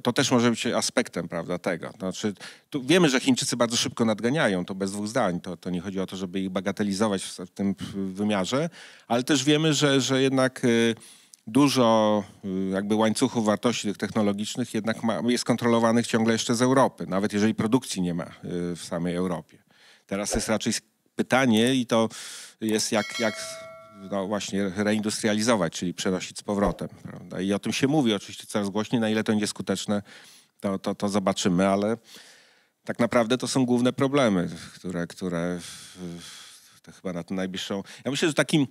to też może być aspektem, prawda, tego. Znaczy, tu wiemy, że Chińczycy bardzo szybko nadganiają, to bez dwóch zdań. To nie chodzi o to, żeby ich bagatelizować w tym wymiarze, ale też wiemy, że jednak dużo jakby łańcuchów wartości tych technologicznych jednak jest kontrolowanych ciągle jeszcze z Europy, nawet jeżeli produkcji nie ma w samej Europie. Teraz jest raczej pytanie i to jest jak no właśnie reindustrializować, czyli przenosić z powrotem. Prawda? I o tym się mówi oczywiście coraz głośniej, na ile to będzie skuteczne, to zobaczymy, ale tak naprawdę to są główne problemy, które to chyba na tę najbliższą... Ja myślę, że takim,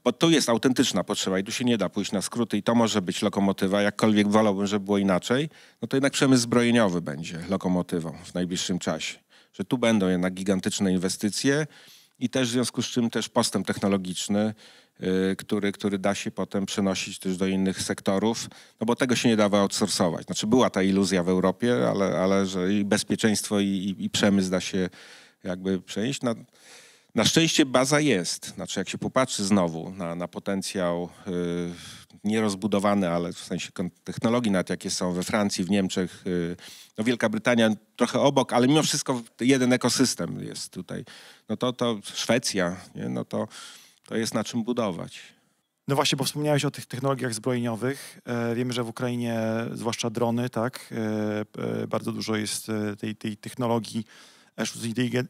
bo tu jest autentyczna potrzeba i tu się nie da pójść na skróty i to może być lokomotywa, jakkolwiek wolałbym, żeby było inaczej, no to jednak przemysł zbrojeniowy będzie lokomotywą w najbliższym czasie. Że tu będą jednak gigantyczne inwestycje i też w związku z czym też postęp technologiczny który da się potem przenosić też do innych sektorów, no bo tego się nie dało outsourcować. Znaczy była ta iluzja w Europie, ale że i bezpieczeństwo i przemysł da się jakby przenieść. Na szczęście baza jest. Znaczy jak się popatrzy znowu na potencjał nierozbudowany, ale w sensie technologii, nawet jakie są we Francji, w Niemczech, no Wielka Brytania trochę obok, ale mimo wszystko jeden ekosystem jest tutaj. No to Szwecja, nie? No to jest na czym budować. No właśnie, bo wspomniałeś o tych technologiach zbrojeniowych. Wiemy, że w Ukrainie, zwłaszcza drony, tak, bardzo dużo jest tej technologii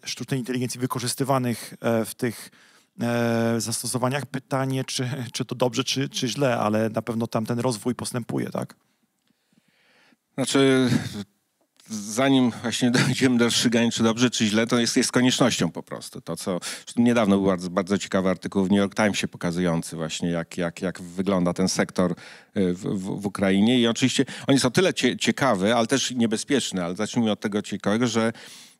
sztucznej inteligencji wykorzystywanych w tych zastosowaniach. Pytanie, czy to dobrze, czy źle, ale na pewno tam ten rozwój postępuje, tak? Znaczy, zanim właśnie dojdziemy do rozstrzygania, czy dobrze, czy źle, to jest koniecznością po prostu. To, co niedawno był bardzo ciekawy artykuł w New York Timesie pokazujący właśnie, jak wygląda ten sektor w Ukrainie. I oczywiście on jest o tyle ciekawy, ale też niebezpieczny. Ale zacznijmy od tego ciekawego, że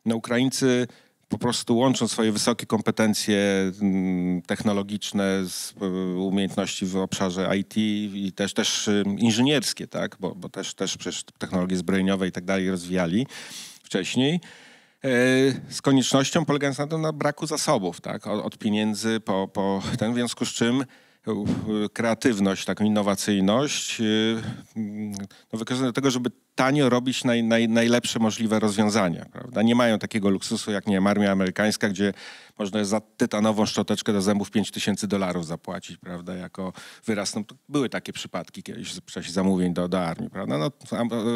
no, Ukraińcy po prostu łączą swoje wysokie kompetencje technologiczne z umiejętności w obszarze IT i też inżynierskie, tak? Bo też przecież technologie zbrojeniowe i tak dalej rozwijali wcześniej. Z koniecznością polegając na tym na braku zasobów, tak? Od pieniędzy po ten, w związku z czym kreatywność, taką innowacyjność no, wykorzystują do tego, żeby tanio robić najlepsze możliwe rozwiązania. Prawda? Nie mają takiego luksusu jak, nie wiem, armia amerykańska, gdzie można za tytanową szczoteczkę do zębów $5000 zapłacić, prawda, jako wyraz. No, były takie przypadki kiedyś w czasie zamówień do armii. Prawda? No,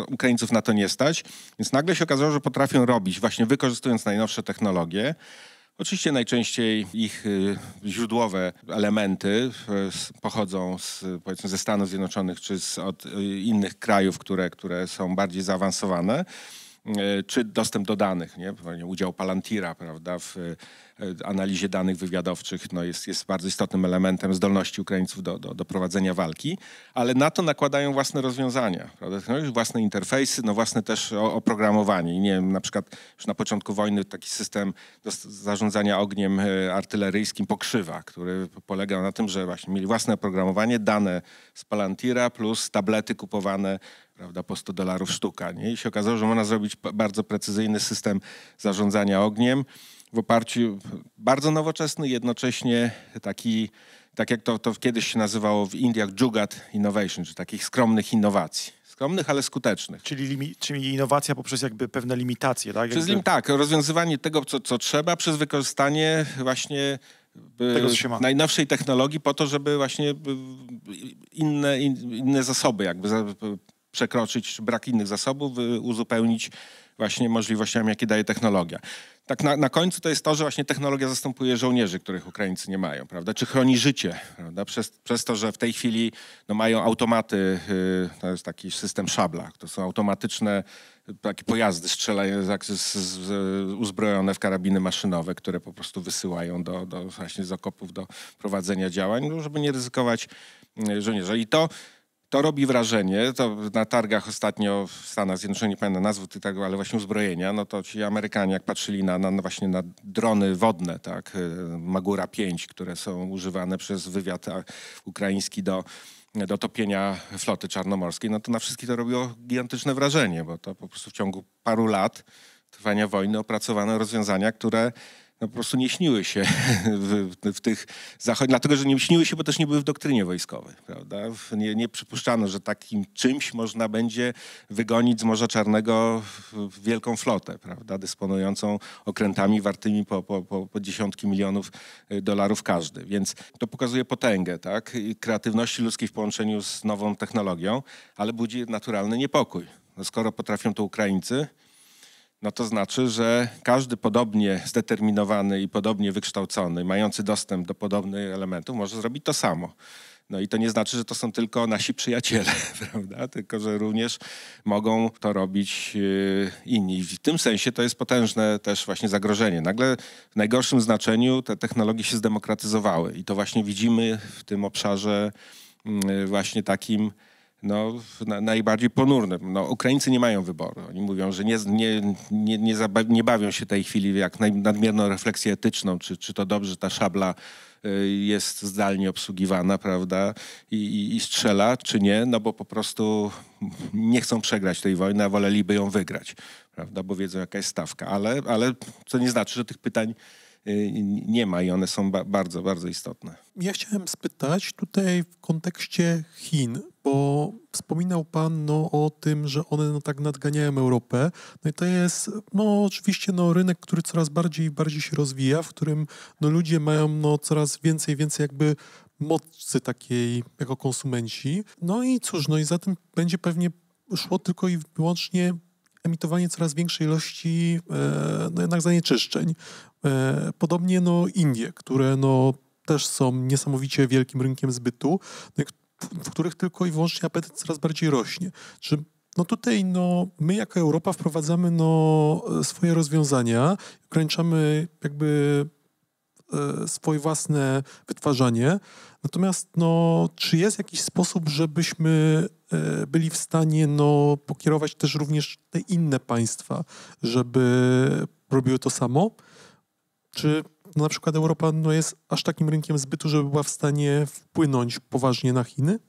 Ukraińców na to nie stać, więc nagle się okazało, że potrafią robić, właśnie wykorzystując najnowsze technologie. Oczywiście najczęściej ich źródłowe elementy pochodzą powiedzmy ze Stanów Zjednoczonych czy od innych krajów, które są bardziej zaawansowane, czy dostęp do danych, nie? Udział Palantira, prawda, w analizie danych wywiadowczych no jest bardzo istotnym elementem zdolności Ukraińców do prowadzenia walki, ale na to nakładają własne rozwiązania, prawda? Własne interfejsy, no własne też oprogramowanie. I nie wiem, na przykład już na początku wojny taki system zarządzania ogniem artyleryjskim Pokrzywa, który polegał na tym, że właśnie mieli własne oprogramowanie, dane z Palantira plus tablety kupowane, prawda, po $100 sztuka. Nie? I się okazało, że można zrobić bardzo precyzyjny system zarządzania ogniem w oparciu bardzo nowoczesny, jednocześnie taki, tak jak to kiedyś się nazywało w Indiach Jugaad Innovation, czyli takich skromnych innowacji. Skromnych, ale skutecznych. Czyli innowacja poprzez jakby pewne limitacje, tak? Tak, rozwiązywanie tego, co trzeba, przez wykorzystanie właśnie tego, co się ma. Najnowszej technologii po to, żeby właśnie inne zasoby jakby przekroczyć, brak innych zasobów, uzupełnić właśnie możliwościami, jakie daje technologia. Tak na końcu to jest to, że właśnie technologia zastępuje żołnierzy, których Ukraińcy nie mają, prawda? Czy chroni życie, prawda? Przez to, że w tej chwili no, mają automaty, to jest taki system Szabla, to są automatyczne takie pojazdy uzbrojone w karabiny maszynowe, które po prostu wysyłają właśnie z okopów do prowadzenia działań, no, żeby nie ryzykować żołnierzy. I to robi wrażenie, to na targach ostatnio w Stanach Zjednoczonych, nie pamiętam nazwy tego, ale właśnie uzbrojenia, no to ci Amerykanie jak patrzyli właśnie na drony wodne, tak, Magura 5, które są używane przez wywiad ukraiński do topienia floty czarnomorskiej, no to na wszystkich to robiło gigantyczne wrażenie, bo to po prostu w ciągu paru lat trwania wojny opracowano rozwiązania, które no po prostu nie śniły się w tych zachodnich, dlatego że nie śniły się, bo też nie były w doktrynie wojskowej, prawda? Nie przypuszczano, że takim czymś można będzie wygonić z Morza Czarnego wielką flotę, prawda? Dysponującą okrętami wartymi po dziesiątki milionów dolarów każdy. Więc to pokazuje potęgę, tak? I kreatywności ludzkiej w połączeniu z nową technologią, ale budzi naturalny niepokój. No skoro potrafią to Ukraińcy, no to znaczy, że każdy podobnie zdeterminowany i podobnie wykształcony, mający dostęp do podobnych elementów, może zrobić to samo. No i to nie znaczy, że to są tylko nasi przyjaciele, prawda? Tylko że również mogą to robić inni. I w tym sensie to jest potężne też właśnie zagrożenie. Nagle w najgorszym znaczeniu te technologie się zdemokratyzowały i to właśnie widzimy w tym obszarze właśnie takim najbardziej ponurnym. Ukraińcy nie mają wyboru. Oni mówią, że nie bawią się tej chwili jak nadmierną refleksję etyczną, czy to dobrze, że ta szabla jest zdalnie obsługiwana, prawda, i strzela, czy nie, bo po prostu nie chcą przegrać tej wojny, a woleliby ją wygrać, prawda, bo wiedzą, jaka jest stawka. Ale co nie znaczy, że tych pytań nie ma i one są bardzo, bardzo istotne. Ja chciałem spytać tutaj w kontekście Chin, bo wspominał pan o tym, że one tak nadganiają Europę. No i to jest oczywiście rynek, który coraz bardziej i bardziej się rozwija, w którym ludzie mają coraz więcej jakby mocy takiej jako konsumenci. No i cóż, i za tym będzie pewnie szło tylko i wyłącznie emitowanie coraz większej ilości jednak zanieczyszczeń. Podobnie Indie, które też są niesamowicie wielkim rynkiem zbytu, w których tylko i wyłącznie apetyt coraz bardziej rośnie. Że tutaj my jako Europa wprowadzamy swoje rozwiązania, ograniczamy jakby swoje własne wytwarzanie. Natomiast czy jest jakiś sposób, żebyśmy byli w stanie pokierować też również te inne państwa, żeby robiły to samo? Czy na przykład Europa jest aż takim rynkiem zbytu, żeby była w stanie wpłynąć poważnie na Chiny?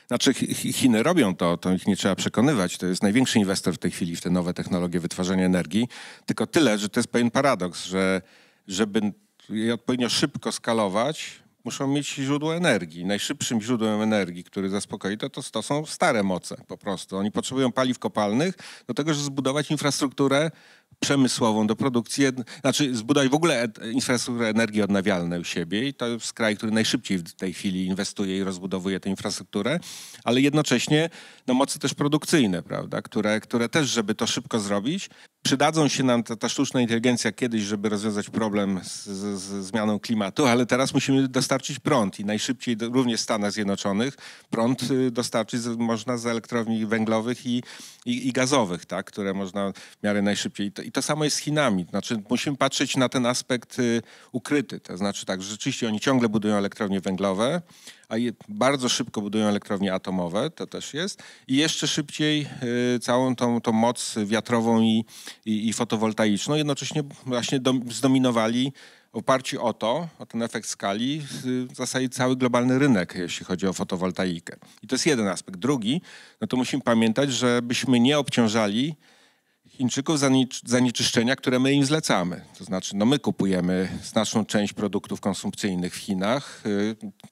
Znaczy Chiny robią to ich nie trzeba przekonywać. To jest największy inwestor w tej chwili w te nowe technologie wytwarzania energii. Tylko tyle, że to jest pewien paradoks, że żeby je odpowiednio szybko skalować, muszą mieć źródło energii. Najszybszym źródłem energii, który zaspokoi to są stare moce po prostu. Oni potrzebują paliw kopalnych do tego, żeby zbudować infrastrukturę przemysłową do produkcji, znaczy zbudować w ogóle infrastrukturę energii odnawialnej u siebie i to jest kraj, który najszybciej w tej chwili inwestuje i rozbudowuje tę infrastrukturę, ale jednocześnie moce też produkcyjne, prawda, które też, żeby to szybko zrobić, przydadzą się nam ta sztuczna inteligencja kiedyś, żeby rozwiązać problem z zmianą klimatu, ale teraz musimy dostarczyć prąd i najszybciej również w Stanach Zjednoczonych prąd dostarczyć można z elektrowni węglowych i gazowych, tak, które można w miarę najszybciej. I to samo jest z Chinami. Znaczy, musimy patrzeć na ten aspekt ukryty. To znaczy tak, że rzeczywiście oni ciągle budują elektrownie węglowe, a bardzo szybko budują elektrownie atomowe, to też jest. I jeszcze szybciej całą tą moc wiatrową i fotowoltaiczną. Jednocześnie właśnie zdominowali w oparciu o ten efekt skali, w zasadzie cały globalny rynek, jeśli chodzi o fotowoltaikę. I to jest jeden aspekt. Drugi, to musimy pamiętać, żebyśmy nie obciążali Chińczyków zanieczyszczenia, które my im zlecamy. To znaczy, my kupujemy znaczną część produktów konsumpcyjnych w Chinach,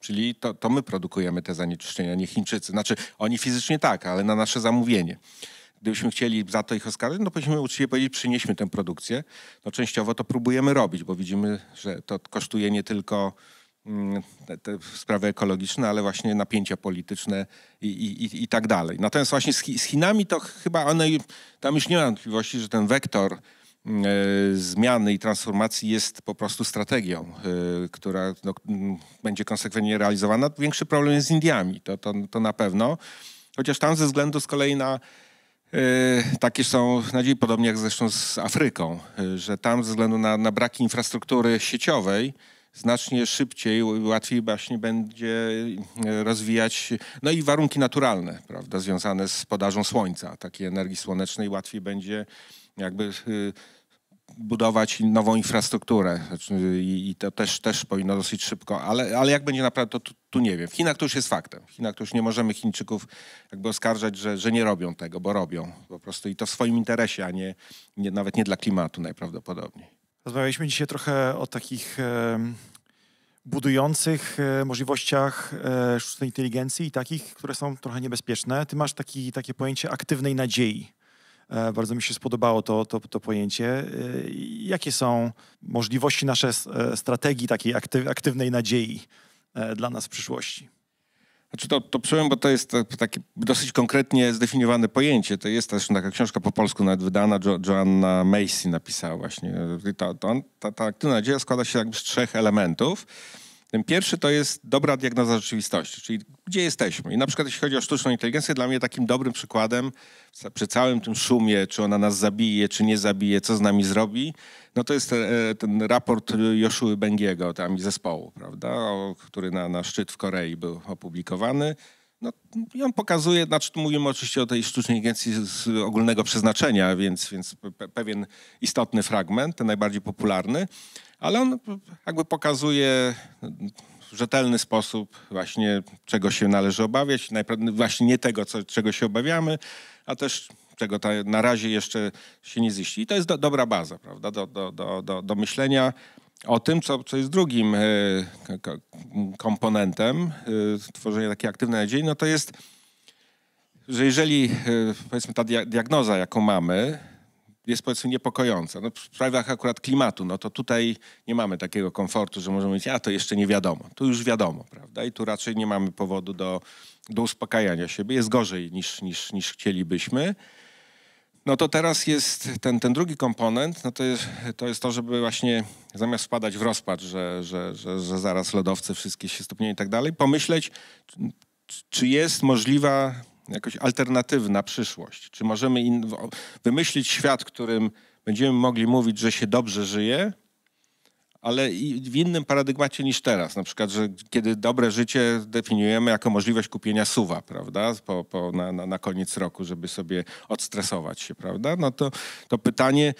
czyli to my produkujemy te zanieczyszczenia, nie Chińczycy. Znaczy, oni fizycznie tak, ale na nasze zamówienie. Gdybyśmy chcieli za to ich oskarżyć, powinniśmy uczciwie powiedzieć, przynieśmy tę produkcję. Częściowo to próbujemy robić, bo widzimy, że to kosztuje nie tylko te sprawy ekologiczne, ale właśnie napięcia polityczne i tak dalej. Natomiast właśnie z Chinami to chyba tam już nie ma wątpliwości, że ten wektor zmiany i transformacji jest po prostu strategią, która będzie konsekwentnie realizowana. Większy problem jest z Indiami, to na pewno. Chociaż tam ze względu z kolei na takie są nadzieje, podobnie jak zresztą z Afryką, że tam ze względu na brak infrastruktury sieciowej znacznie szybciej, łatwiej właśnie będzie rozwijać, i warunki naturalne, prawda, związane z podażą słońca, takiej energii słonecznej, łatwiej będzie jakby budować nową infrastrukturę i to też powinno dosyć szybko, ale jak będzie naprawdę, to tu nie wiem. W Chinach to już jest faktem. W Chinach to już nie możemy Chińczyków jakby oskarżać, że nie robią tego, bo robią po prostu i to w swoim interesie, a nawet nie dla klimatu najprawdopodobniej. Rozmawialiśmy dzisiaj trochę o takich budujących możliwościach sztucznej inteligencji i takich, które są trochę niebezpieczne. Ty masz takie pojęcie aktywnej nadziei. Bardzo mi się spodobało to pojęcie. Jakie są możliwości nasze strategii takiej aktywnej nadziei dla nas w przyszłości? Znaczy to przyjąłem, bo to jest takie dosyć konkretnie zdefiniowane pojęcie. To jest też taka książka po polsku nawet wydana, Joanna Macy napisała właśnie. Ta aktywna nadzieja składa się jakby z 3 elementów. Ten pierwszy to jest dobra diagnoza rzeczywistości, czyli gdzie jesteśmy. I na przykład jeśli chodzi o sztuczną inteligencję, dla mnie takim dobrym przykładem przy całym tym szumie, czy ona nas zabije, czy nie zabije, co z nami zrobi, to jest ten raport Joshua Bengiego, tam zespołu, prawda, który na szczyt w Korei był opublikowany. No, i on pokazuje, znaczy tu mówimy oczywiście o tej sztucznej inteligencji z ogólnego przeznaczenia, więc pewien istotny fragment, ten najbardziej popularny, ale on jakby pokazuje w rzetelny sposób właśnie czego się należy obawiać, właśnie nie tego, czego się obawiamy, a też czego na razie jeszcze się nie ziści. I to jest dobra baza, prawda, do myślenia o tym, co jest drugim komponentem tworzenia takiej aktywnej nadziei, no to jest, że jeżeli powiedzmy ta diagnoza, jaką mamy, jest powiedzmy niepokojąca. No, w sprawach akurat klimatu, no to tutaj nie mamy takiego komfortu, że możemy mówić, a to jeszcze nie wiadomo. Tu już wiadomo, prawda? I tu raczej nie mamy powodu do uspokajania siebie. Jest gorzej niż chcielibyśmy. No to teraz jest ten drugi komponent, no to jest to, żeby właśnie zamiast wpadać w rozpacz, że zaraz lodowce wszystkie się stopnieją i tak dalej, pomyśleć, czy jest możliwa jakaś alternatywna przyszłość. Czy możemy wymyślić świat, w którym będziemy mogli mówić, że się dobrze żyje, ale i w innym paradygmacie niż teraz. Na przykład, że kiedy dobre życie definiujemy jako możliwość kupienia SUV-a, prawda, na koniec roku, żeby sobie odstresować się, prawda? No to pytanie,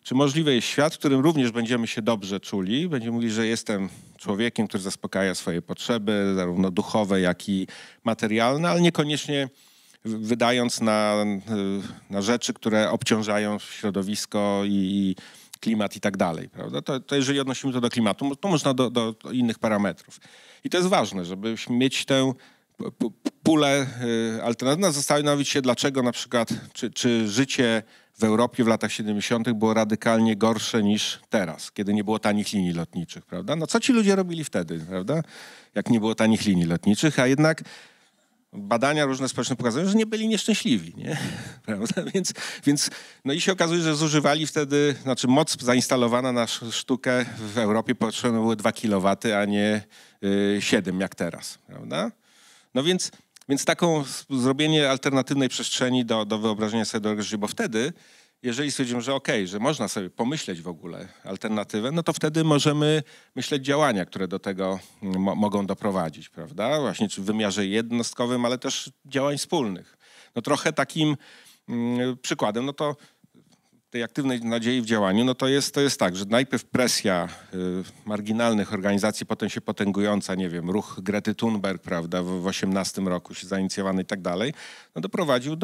czy możliwy jest świat, w którym również będziemy się dobrze czuli, będziemy mówili, że jestem człowiekiem, który zaspokaja swoje potrzeby, zarówno duchowe, jak i materialne, ale niekoniecznie wydając na rzeczy, które obciążają środowisko i klimat i tak dalej, prawda? To jeżeli odnosimy to do klimatu, to można do innych parametrów. I to jest ważne, żeby mieć tę pulę alternatywną, zastanowić się, dlaczego na przykład, czy życie w Europie w latach 70. było radykalnie gorsze niż teraz, kiedy nie było tanich linii lotniczych, prawda? No co ci ludzie robili wtedy, prawda? Jak nie było tanich linii lotniczych, a jednak badania różne społeczne pokazują, że nie byli nieszczęśliwi, nie? Prawda? Więc no i się okazuje, że zużywali wtedy, znaczy moc zainstalowana na sztukę w Europie potrzebne były 2 kW, a nie 7 jak teraz, prawda? No więc taką zrobienie alternatywnej przestrzeni do wyobrażenia sobie dobrego życia, bo wtedy, jeżeli stwierdzimy, że że można sobie pomyśleć w ogóle alternatywę, no to wtedy możemy myśleć działania, które do tego mogą doprowadzić, prawda? Właśnie czy w wymiarze jednostkowym, ale też działań wspólnych. No trochę takim przykładem, no to tej aktywnej nadziei w działaniu, no to jest tak, że najpierw presja marginalnych organizacji, potem się potęgująca, nie wiem, ruch Grety Thunberg, prawda, w 18 roku się zainicjowany i tak dalej, no doprowadził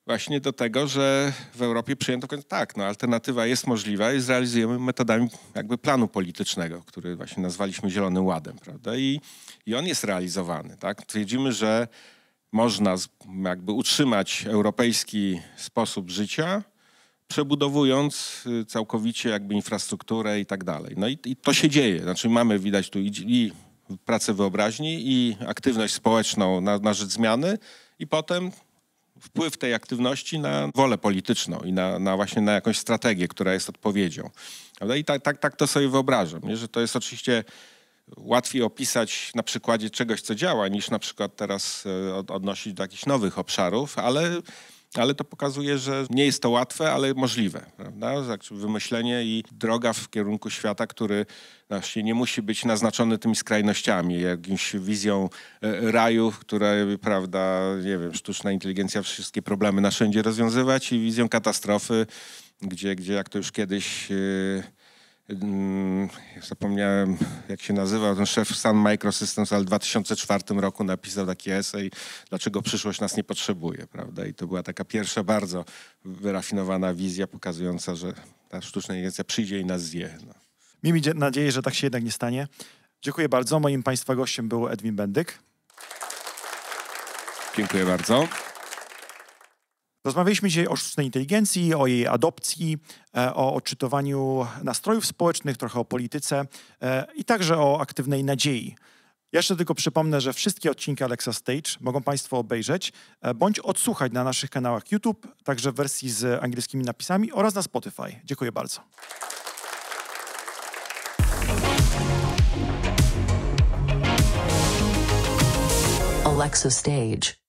właśnie do tego, że w Europie przyjęto, tak, no alternatywa jest możliwa i zrealizujemy metodami jakby planu politycznego, który właśnie nazwaliśmy Zielonym Ładem, prawda, i on jest realizowany, tak. Twierdzimy, że można jakby utrzymać europejski sposób życia, przebudowując całkowicie jakby infrastrukturę i tak dalej. No i to się dzieje. Znaczy mamy widać tu i pracę wyobraźni, i aktywność społeczną na rzecz zmiany, i potem wpływ tej aktywności na wolę polityczną i właśnie na jakąś strategię, która jest odpowiedzią. Prawda? I tak to sobie wyobrażam, nie? Że to jest oczywiście łatwiej opisać na przykładzie czegoś, co działa, niż na przykład teraz odnosić do jakichś nowych obszarów, ale to pokazuje, że nie jest to łatwe, ale możliwe, prawda? Znaczy wymyślenie i droga w kierunku świata, który właśnie nie musi być naznaczony tymi skrajnościami, jakąś wizją raju, w której, prawda, nie wiem, sztuczna inteligencja wszystkie problemy na wszędzie rozwiązywać, i wizją katastrofy, gdzie jak to już kiedyś zapomniałem, jak się nazywał ten szef Sun Microsystems, ale w 2004 roku napisał taki esej, dlaczego przyszłość nas nie potrzebuje, prawda? I to była taka pierwsza bardzo wyrafinowana wizja pokazująca, że ta sztuczna inteligencja przyjdzie i nas zje. No. Miejmy nadzieję, że tak się jednak nie stanie. Dziękuję bardzo. Moim Państwa gościem był Edwin Bendyk. Dziękuję bardzo. Rozmawialiśmy dzisiaj o sztucznej inteligencji, o jej adopcji, o odczytowaniu nastrojów społecznych, trochę o polityce i także o aktywnej nadziei. Jeszcze tylko przypomnę, że wszystkie odcinki Alexa Stage mogą Państwo obejrzeć bądź odsłuchać na naszych kanałach YouTube, także w wersji z angielskimi napisami, oraz na Spotify. Dziękuję bardzo. Alexa Stage.